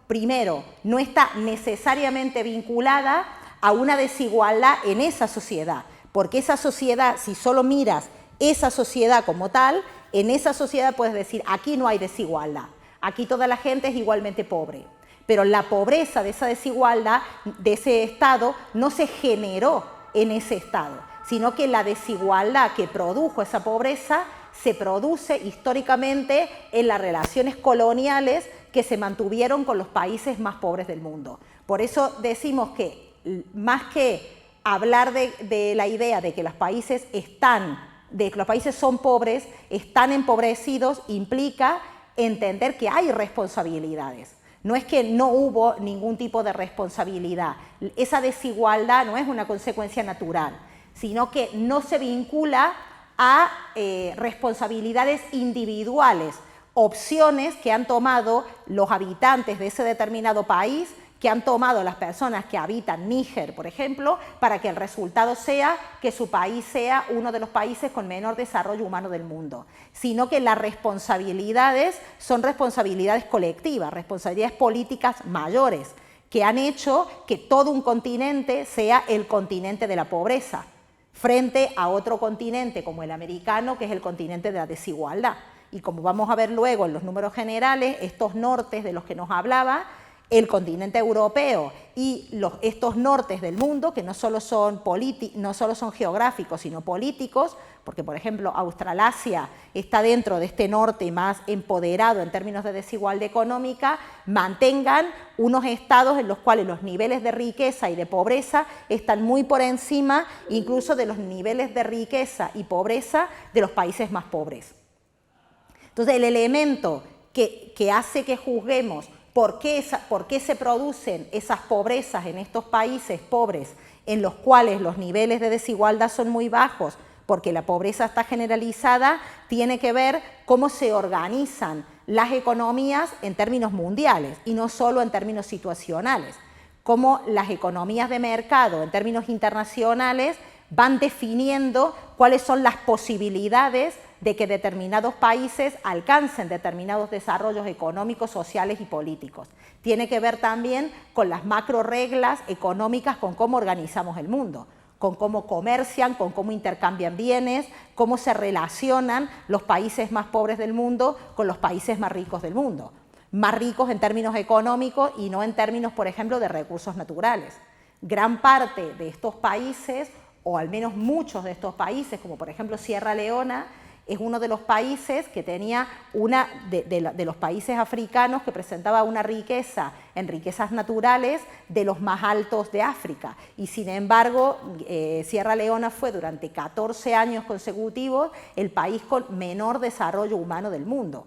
primero, no está necesariamente vinculada a una desigualdad en esa sociedad, porque esa sociedad, si solo miras esa sociedad como tal, en esa sociedad puedes decir, aquí no hay desigualdad, aquí toda la gente es igualmente pobre. Pero la pobreza de esa desigualdad, de ese estado, no se generó en ese estado, sino que la desigualdad que produjo esa pobreza se produce históricamente en las relaciones coloniales que se mantuvieron con los países más pobres del mundo. Por eso decimos que más que hablar de la idea de que los países son pobres, están empobrecidos, implica entender que hay responsabilidades. No es que no hubo ningún tipo de responsabilidad. Esa desigualdad no es una consecuencia natural, sino que no se vincula a responsabilidades individuales, opciones que han tomado los habitantes de ese determinado país, que han tomado las personas que habitan Níger, por ejemplo, para que el resultado sea que su país sea uno de los países con menor desarrollo humano del mundo, sino que las responsabilidades son responsabilidades colectivas, responsabilidades políticas mayores, que han hecho que todo un continente sea el continente de la pobreza, frente a otro continente como el americano, que es el continente de la desigualdad. Y como vamos a ver luego en los números generales, estos nortes de los que nos hablaba, el continente europeo y estos nortes del mundo, que no solo son geográficos, sino políticos, porque por ejemplo Australasia está dentro de este norte más empoderado en términos de desigualdad económica, mantengan unos estados en los cuales los niveles de riqueza y de pobreza están muy por encima incluso de los niveles de riqueza y pobreza de los países más pobres. Entonces el elemento que hace que juzguemos ¿por qué se producen esas pobrezas en estos países pobres en los cuales los niveles de desigualdad son muy bajos? Porque la pobreza está generalizada, tiene que ver cómo se organizan las economías en términos mundiales y no solo en términos situacionales. Cómo las economías de mercado en términos internacionales van definiendo cuáles son las posibilidades de que determinados países alcancen determinados desarrollos económicos, sociales y políticos. Tiene que ver también con las macro reglas económicas, con cómo organizamos el mundo, con cómo comercian, con cómo intercambian bienes, cómo se relacionan los países más pobres del mundo con los países más ricos del mundo. Más ricos en términos económicos y no en términos, por ejemplo, de recursos naturales. Gran parte de estos países, o al menos muchos de estos países, como por ejemplo Sierra Leona, es uno de los países que tenía de los países africanos que presentaba una riqueza en riquezas naturales de los más altos de África. Y sin embargo, Sierra Leona fue durante 14 años consecutivos el país con menor desarrollo humano del mundo,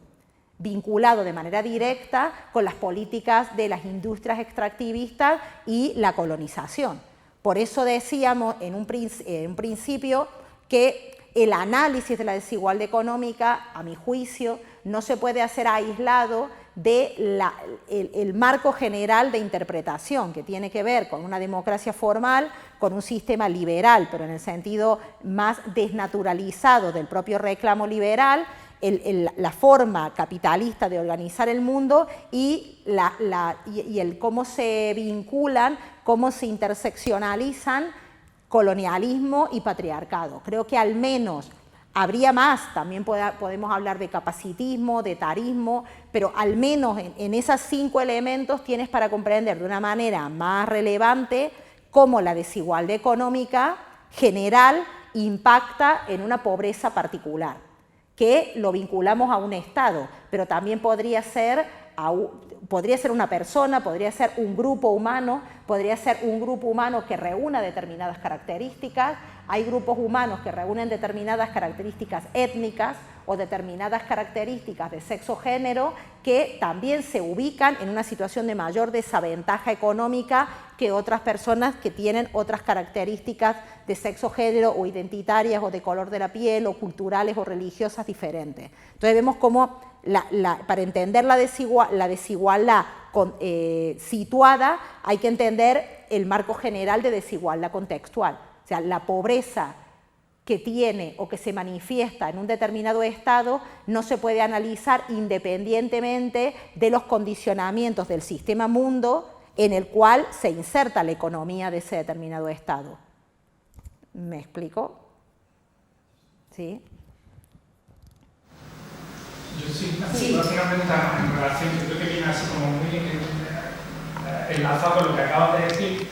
vinculado de manera directa con las políticas de las industrias extractivistas y la colonización. Por eso decíamos en un principio que el análisis de la desigualdad económica, a mi juicio, no se puede hacer aislado del marco general de interpretación, que tiene que ver con una democracia formal, con un sistema liberal, pero en el sentido más desnaturalizado del propio reclamo liberal, la forma capitalista de organizar el mundo y el cómo se vinculan, cómo se interseccionalizan colonialismo y patriarcado. Creo que al menos habría más, también podemos hablar de capacitismo, de tarismo, pero al menos en esos 5 elementos tienes para comprender de una manera más relevante cómo la desigualdad económica general impacta en una pobreza particular, que lo vinculamos a un Estado, pero también podría ser una persona, podría ser un grupo humano, podría ser un grupo humano que reúna determinadas características. Hay grupos humanos que reúnen determinadas características étnicas o determinadas características de sexo-género que también se ubican en una situación de mayor desventaja económica que otras personas que tienen otras características de sexo-género o identitarias o de color de la piel o culturales o religiosas diferentes. Entonces vemos cómo para entender la desigualdad situada hay que entender el marco general de desigualdad contextual. O sea, la pobreza que tiene o que se manifiesta en un determinado estado no se puede analizar independientemente de los condicionamientos del sistema mundo en el cual se inserta la economía de ese determinado estado. ¿Me explico? ¿Sí? Yo sí, básicamente en relación, yo creo que viene así como muy enlazado con lo que acabas de decir.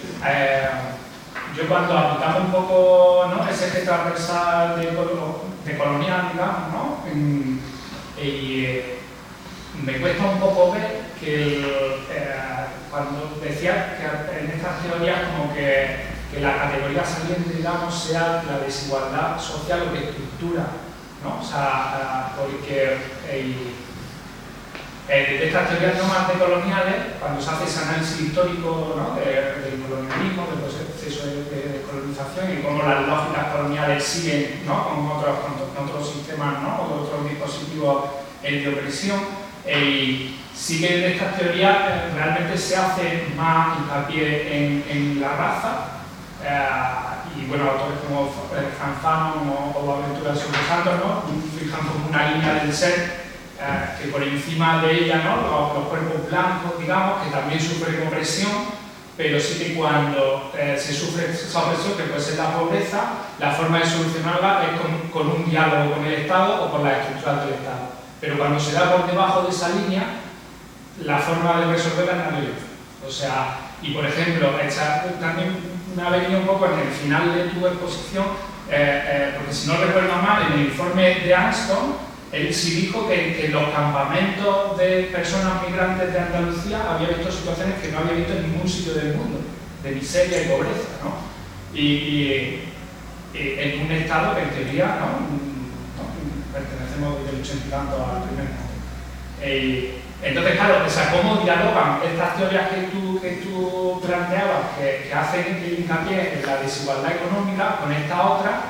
Yo cuando aplicamos un poco, ¿no?, ese eje transversal de colonial, digamos, ¿no?, me cuesta un poco ver que cuando decía que en estas teorías como que la categoría saliente, digamos, sea la desigualdad social o que estructura, ¿no? O sea, porque de estas teorías no más decoloniales, cuando se hace ese análisis histórico, ¿no?, del colonialismo, del proceso de colonización y cómo las lógicas coloniales siguen, ¿no?, con otros sistemas, ¿no?, con otros dispositivos de opresión, sí que de estas teorías realmente se hace más hincapié en la raza. Y bueno, autores como Franz Fanon o Aventura de Santos, ¿no?, fijan como una línea del ser que por encima de ella, ¿no?, los cuerpos blancos, digamos, que también sufren opresión, pero sí que cuando se sufre esa opresión, que puede ser la pobreza, la forma de solucionarla es con un diálogo con el Estado o con las estructuras del Estado. Pero cuando se da por debajo de esa línea, la forma de resolverla es la violencia. O sea, y por ejemplo, también me ha venido un poco en el final de tu exposición, porque si no recuerdo mal, en el informe de Armstrong, él sí dijo que en los campamentos de personas migrantes de Andalucía había visto situaciones que no había visto en ningún sitio del mundo, de miseria y pobreza, ¿no? Y en un estado que en teoría, ¿no?, pertenecemos desde el 80 y tanto al primer mundo. Entonces, claro, o sea, ¿cómo dialogan estas teorías que tú planteabas, que hacen hincapié en la desigualdad económica, con esta otra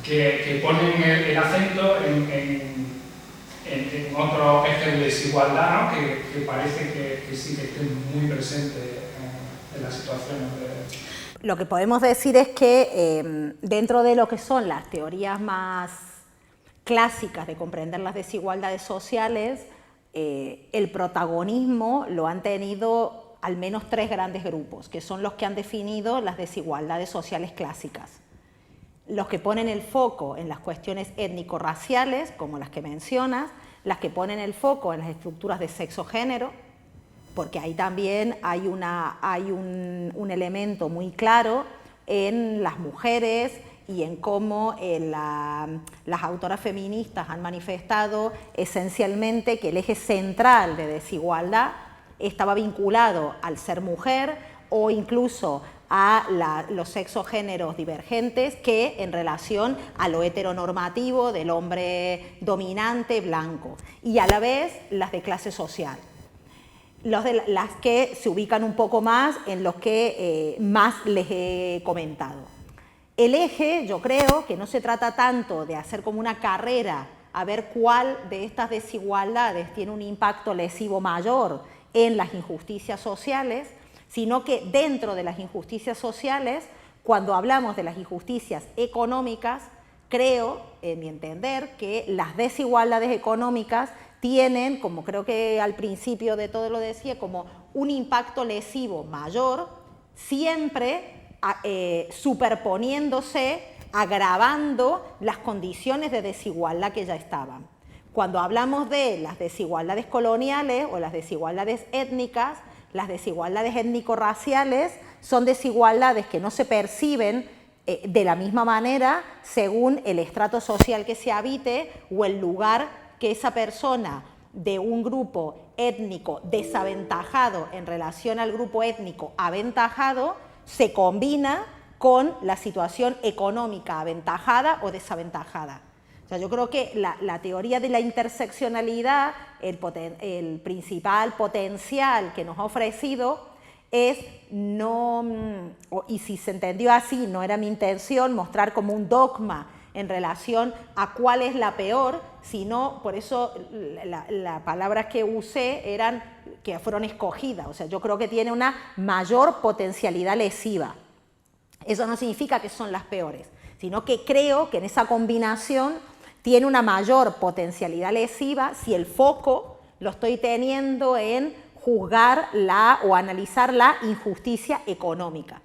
que ponen el acento en otro eje de desigualdad, ¿no?, que parece que sí que estén muy presentes en las situaciones de... Lo que podemos decir es que dentro de lo que son las teorías más clásicas de comprender las desigualdades sociales, el protagonismo lo han tenido al menos 3 grandes grupos, que son los que han definido las desigualdades sociales clásicas. Los que ponen el foco en las cuestiones étnico-raciales, como las que mencionas, las que ponen el foco en las estructuras de sexo-género, porque ahí también hay un elemento muy claro en las mujeres y en cómo las autoras feministas han manifestado esencialmente que el eje central de desigualdad estaba vinculado al ser mujer o incluso a los sexogéneros divergentes que en relación a lo heteronormativo del hombre dominante blanco, y a la vez las de clase social. Las que se ubican un poco más en los que más les he comentado. El eje, yo creo que no se trata tanto de hacer como una carrera a ver cuál de estas desigualdades tiene un impacto lesivo mayor en las injusticias sociales, sino que dentro de las injusticias sociales, cuando hablamos de las injusticias económicas, creo, en mi entender, que las desigualdades económicas tienen, como creo que al principio de todo lo decía, como un impacto lesivo mayor, siempre superponiéndose, agravando las condiciones de desigualdad que ya estaban. Cuando hablamos de las desigualdades coloniales o las desigualdades étnicas, las desigualdades étnico-raciales son desigualdades que no se perciben de la misma manera según el estrato social que se habite o el lugar que esa persona de un grupo étnico desaventajado en relación al grupo étnico aventajado se combina con la situación económica aventajada o desaventajada. O sea, yo creo que la teoría de la interseccionalidad, el principal potencial que nos ha ofrecido es no, y si se entendió así, no era mi intención mostrar como un dogma en relación a cuál es la peor, sino, por eso las palabras que usé eran que fueron escogidas. O sea, yo creo que tiene una mayor potencialidad lesiva. Eso no significa que son las peores, sino que creo que en esa combinación tiene una mayor potencialidad lesiva si el foco lo estoy teniendo en juzgar o analizar la injusticia económica.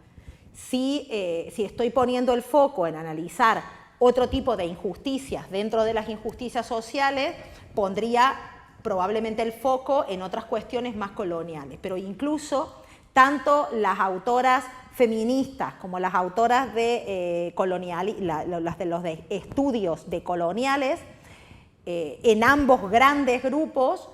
Si estoy poniendo el foco en analizar otro tipo de injusticias dentro de las injusticias sociales, pondría probablemente el foco en otras cuestiones más coloniales. Pero incluso tanto las autoras feministas como las autoras de los de estudios decoloniales, en ambos grandes grupos,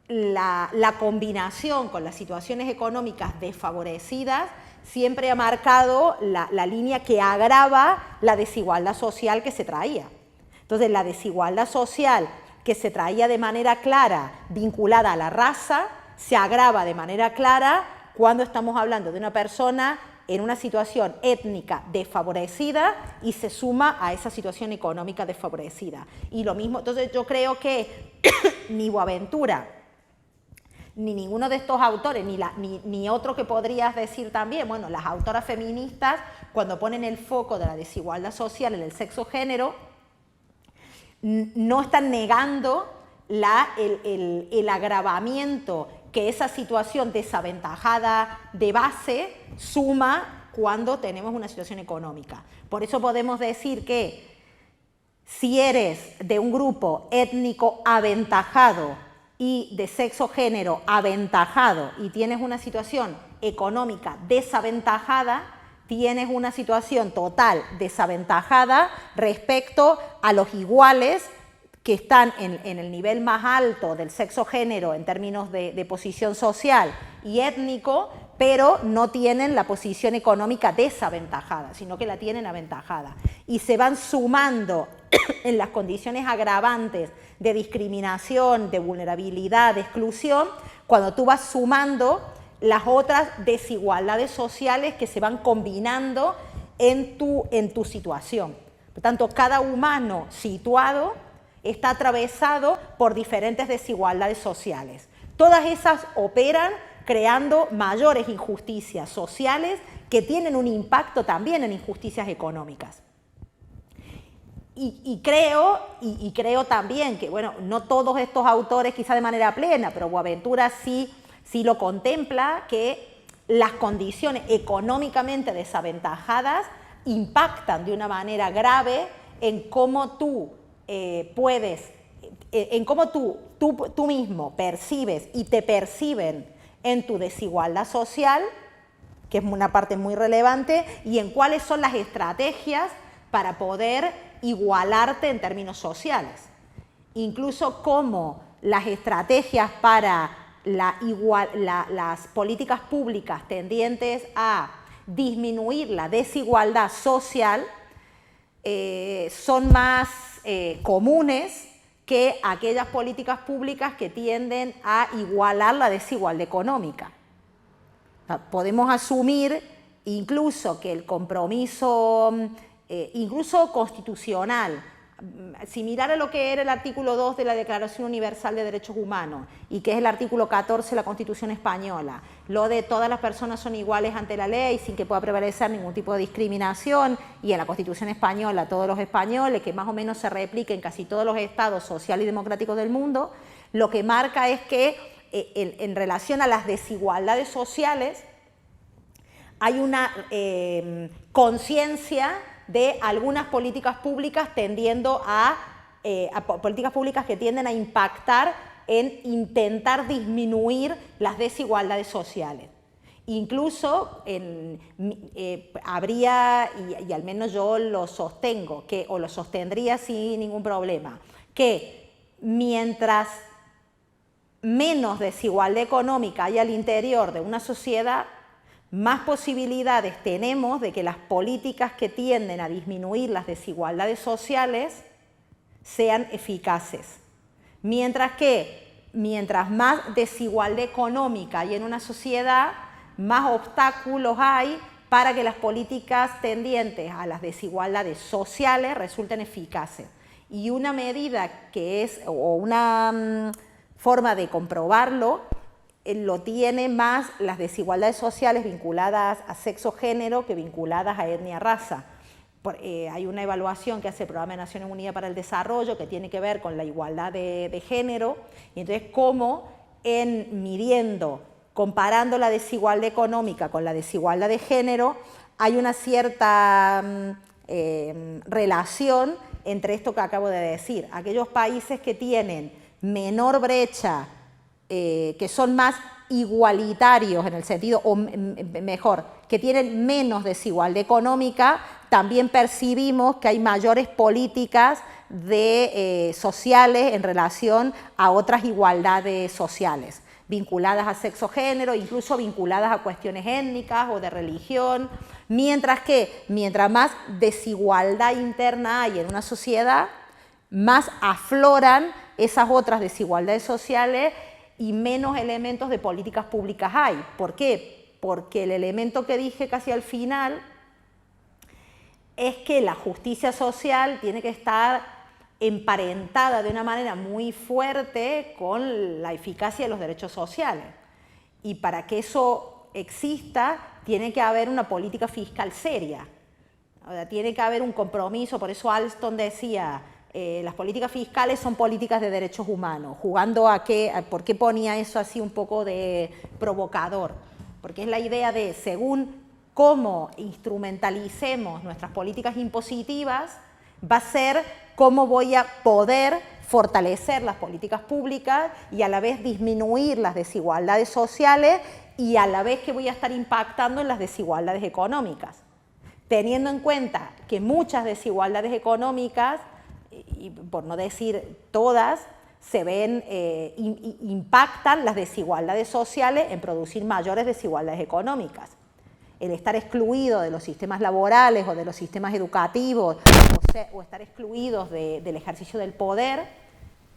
la combinación con las situaciones económicas desfavorecidas siempre ha marcado la línea que agrava la desigualdad social que se traía. Entonces, la desigualdad social que se traía de manera clara vinculada a la raza se agrava de manera clara cuando estamos hablando de una persona en una situación étnica desfavorecida y se suma a esa situación económica desfavorecida. Y lo mismo, entonces yo creo que ni Boaventura, ni ninguno de estos autores, ni otro que podrías decir también, bueno, las autoras feministas, cuando ponen el foco de la desigualdad social en el sexo-género, no están negando el agravamiento que esa situación desaventajada de base suma cuando tenemos una situación económica. Por eso podemos decir que si eres de un grupo étnico aventajado y de sexo-género aventajado y tienes una situación económica desaventajada, tienes una situación total desaventajada respecto a los iguales que están en el nivel más alto del sexo-género en términos de posición social y étnico, pero no tienen la posición económica desaventajada, sino que la tienen aventajada. Y se van sumando en las condiciones agravantes de discriminación, de vulnerabilidad, de exclusión, cuando tú vas sumando las otras desigualdades sociales que se van combinando en tu situación. Por tanto, cada humano situado está atravesado por diferentes desigualdades sociales. Todas esas operan creando mayores injusticias sociales que tienen un impacto también en injusticias económicas. Y creo también que, bueno, no todos estos autores quizá de manera plena, pero Boaventura sí lo contempla, que las condiciones económicamente desaventajadas impactan de una manera grave en cómo tú en cómo tú mismo percibes y te perciben en tu desigualdad social, que es una parte muy relevante, y en cuáles son las estrategias para poder igualarte en términos sociales. Incluso cómo las estrategias para las políticas públicas tendientes a disminuir la desigualdad social son más comunes que aquellas políticas públicas que tienden a igualar la desigualdad económica. O sea, podemos asumir incluso que el compromiso, incluso constitucional, similar a lo que era el artículo 2 de la Declaración Universal de Derechos Humanos y que es el artículo 14 de la Constitución Española, lo de todas las personas son iguales ante la ley sin que pueda prevalecer ningún tipo de discriminación, y en la Constitución Española todos los españoles, que más o menos se replica en casi todos los estados sociales y democráticos del mundo, lo que marca es que en relación a las desigualdades sociales hay una conciencia de algunas políticas públicas tendiendo políticas públicas que tienden a impactar en intentar disminuir las desigualdades sociales. Incluso habría, y al menos yo lo sostengo, o lo sostendría sin ningún problema, que mientras menos desigualdad económica hay al interior de una sociedad, más posibilidades tenemos de que las políticas que tienden a disminuir las desigualdades sociales sean eficaces. Mientras más desigualdad económica hay en una sociedad, más obstáculos hay para que las políticas tendientes a las desigualdades sociales resulten eficaces. Y una medida que es, o una forma de comprobarlo, lo tiene más las desigualdades sociales vinculadas a sexo-género que vinculadas a etnia-raza. Hay una evaluación que hace el Programa de Naciones Unidas para el Desarrollo que tiene que ver con la igualdad de género, y entonces cómo comparando la desigualdad económica con la desigualdad de género, hay una cierta relación entre esto que acabo de decir. Aquellos países que tienen menor brecha, que son más igualitarios en el sentido, o mejor, que tienen menos desigualdad económica, también percibimos que hay mayores políticas sociales en relación a otras igualdades sociales, vinculadas a sexo-género, incluso vinculadas a cuestiones étnicas o de religión, mientras más desigualdad interna hay en una sociedad, más afloran esas otras desigualdades sociales y menos elementos de políticas públicas hay. ¿Por qué? Porque el elemento que dije casi al final es que la justicia social tiene que estar emparentada de una manera muy fuerte con la eficacia de los derechos sociales. Y para que eso exista, tiene que haber una política fiscal seria. O sea, tiene que haber un compromiso, por eso Alston decía, las políticas fiscales son políticas de derechos humanos, jugando ¿por qué ponía eso así un poco de provocador? Porque es la idea de, según cómo instrumentalicemos nuestras políticas impositivas, va a ser cómo voy a poder fortalecer las políticas públicas y a la vez disminuir las desigualdades sociales y a la vez que voy a estar impactando en las desigualdades económicas. Teniendo en cuenta que muchas desigualdades económicas, y por no decir todas, impactan las desigualdades sociales en producir mayores desigualdades económicas. El estar excluido de los sistemas laborales o de los sistemas educativos o estar excluidos del ejercicio del poder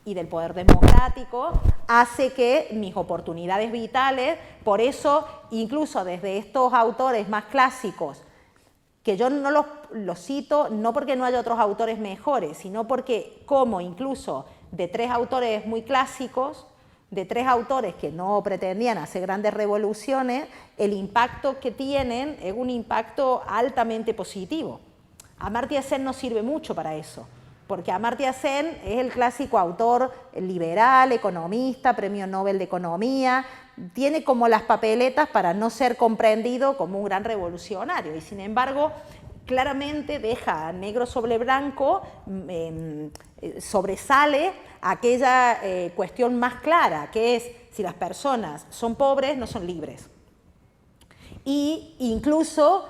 y del poder democrático hace que mis oportunidades vitales, por eso incluso desde estos autores más clásicos, que yo no los cito no porque no haya otros autores mejores, sino porque como incluso de tres autores muy clásicos, de tres autores que no pretendían hacer grandes revoluciones, el impacto que tienen es un impacto altamente positivo. Amartya Sen no sirve mucho para eso, porque Amartya Sen es el clásico autor liberal, economista, premio Nobel de Economía, tiene como las papeletas para no ser comprendido como un gran revolucionario, y sin embargo claramente deja negro sobre blanco, sobresale aquella cuestión más clara, que es si las personas son pobres, no son libres. Y incluso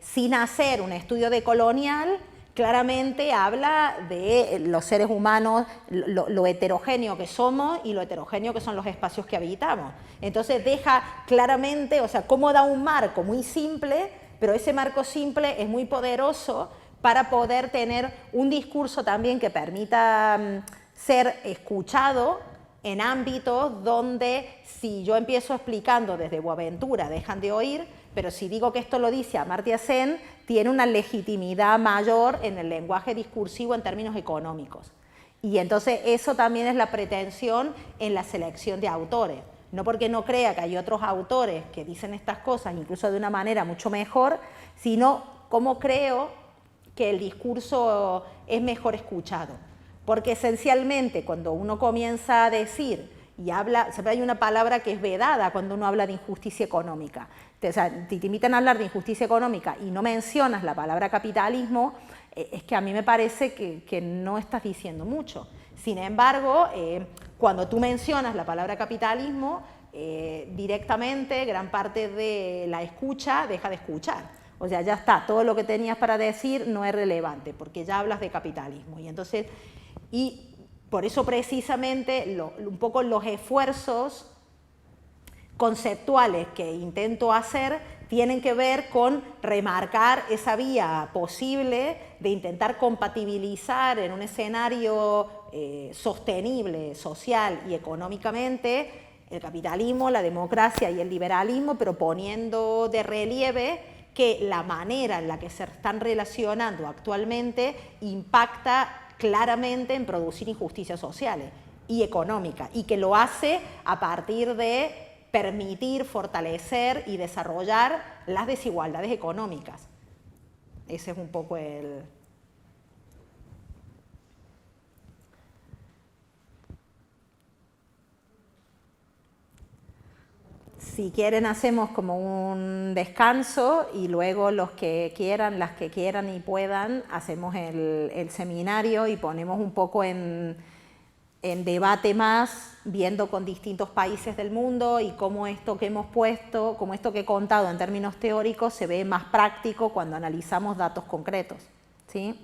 sin hacer un estudio decolonial, claramente habla de los seres humanos, lo heterogéneo que somos y lo heterogéneo que son los espacios que habitamos. Entonces deja claramente, o sea, cómo da un marco muy simple, pero ese marco simple es muy poderoso para poder tener un discurso también que permita ser escuchado en ámbitos donde si yo empiezo explicando desde Boaventura dejan de oír, pero si digo que esto lo dice Amartya Sen, tiene una legitimidad mayor en el lenguaje discursivo en términos económicos. Y entonces eso también es la pretensión en la selección de autores. No porque no crea que hay otros autores que dicen estas cosas, incluso de una manera mucho mejor, sino cómo creo que el discurso es mejor escuchado. Porque esencialmente cuando uno comienza a decir y habla, siempre hay una palabra que es vedada cuando uno habla de injusticia económica. O sea, si te invitan a hablar de injusticia económica y no mencionas la palabra capitalismo, es que a mí me parece que no estás diciendo mucho. Sin embargo, cuando tú mencionas la palabra capitalismo, directamente gran parte de la escucha deja de escuchar. O sea, ya está, todo lo que tenías para decir no es relevante, porque ya hablas de capitalismo. Y entonces, y por eso precisamente un poco los esfuerzos conceptuales que intento hacer tienen que ver con remarcar esa vía posible de intentar compatibilizar en un escenario sostenible social y económicamente el capitalismo, la democracia y el liberalismo, pero poniendo de relieve que la manera en la que se están relacionando actualmente impacta claramente en producir injusticias sociales y económicas, y que lo hace a partir de permitir, fortalecer y desarrollar las desigualdades económicas. Ese es un poco el... Si quieren hacemos como un descanso y luego los que quieran, las que quieran y puedan, hacemos el seminario y ponemos un poco en debate más, viendo con distintos países del mundo y cómo esto que hemos puesto, cómo esto que he contado en términos teóricos se ve más práctico cuando analizamos datos concretos, ¿sí?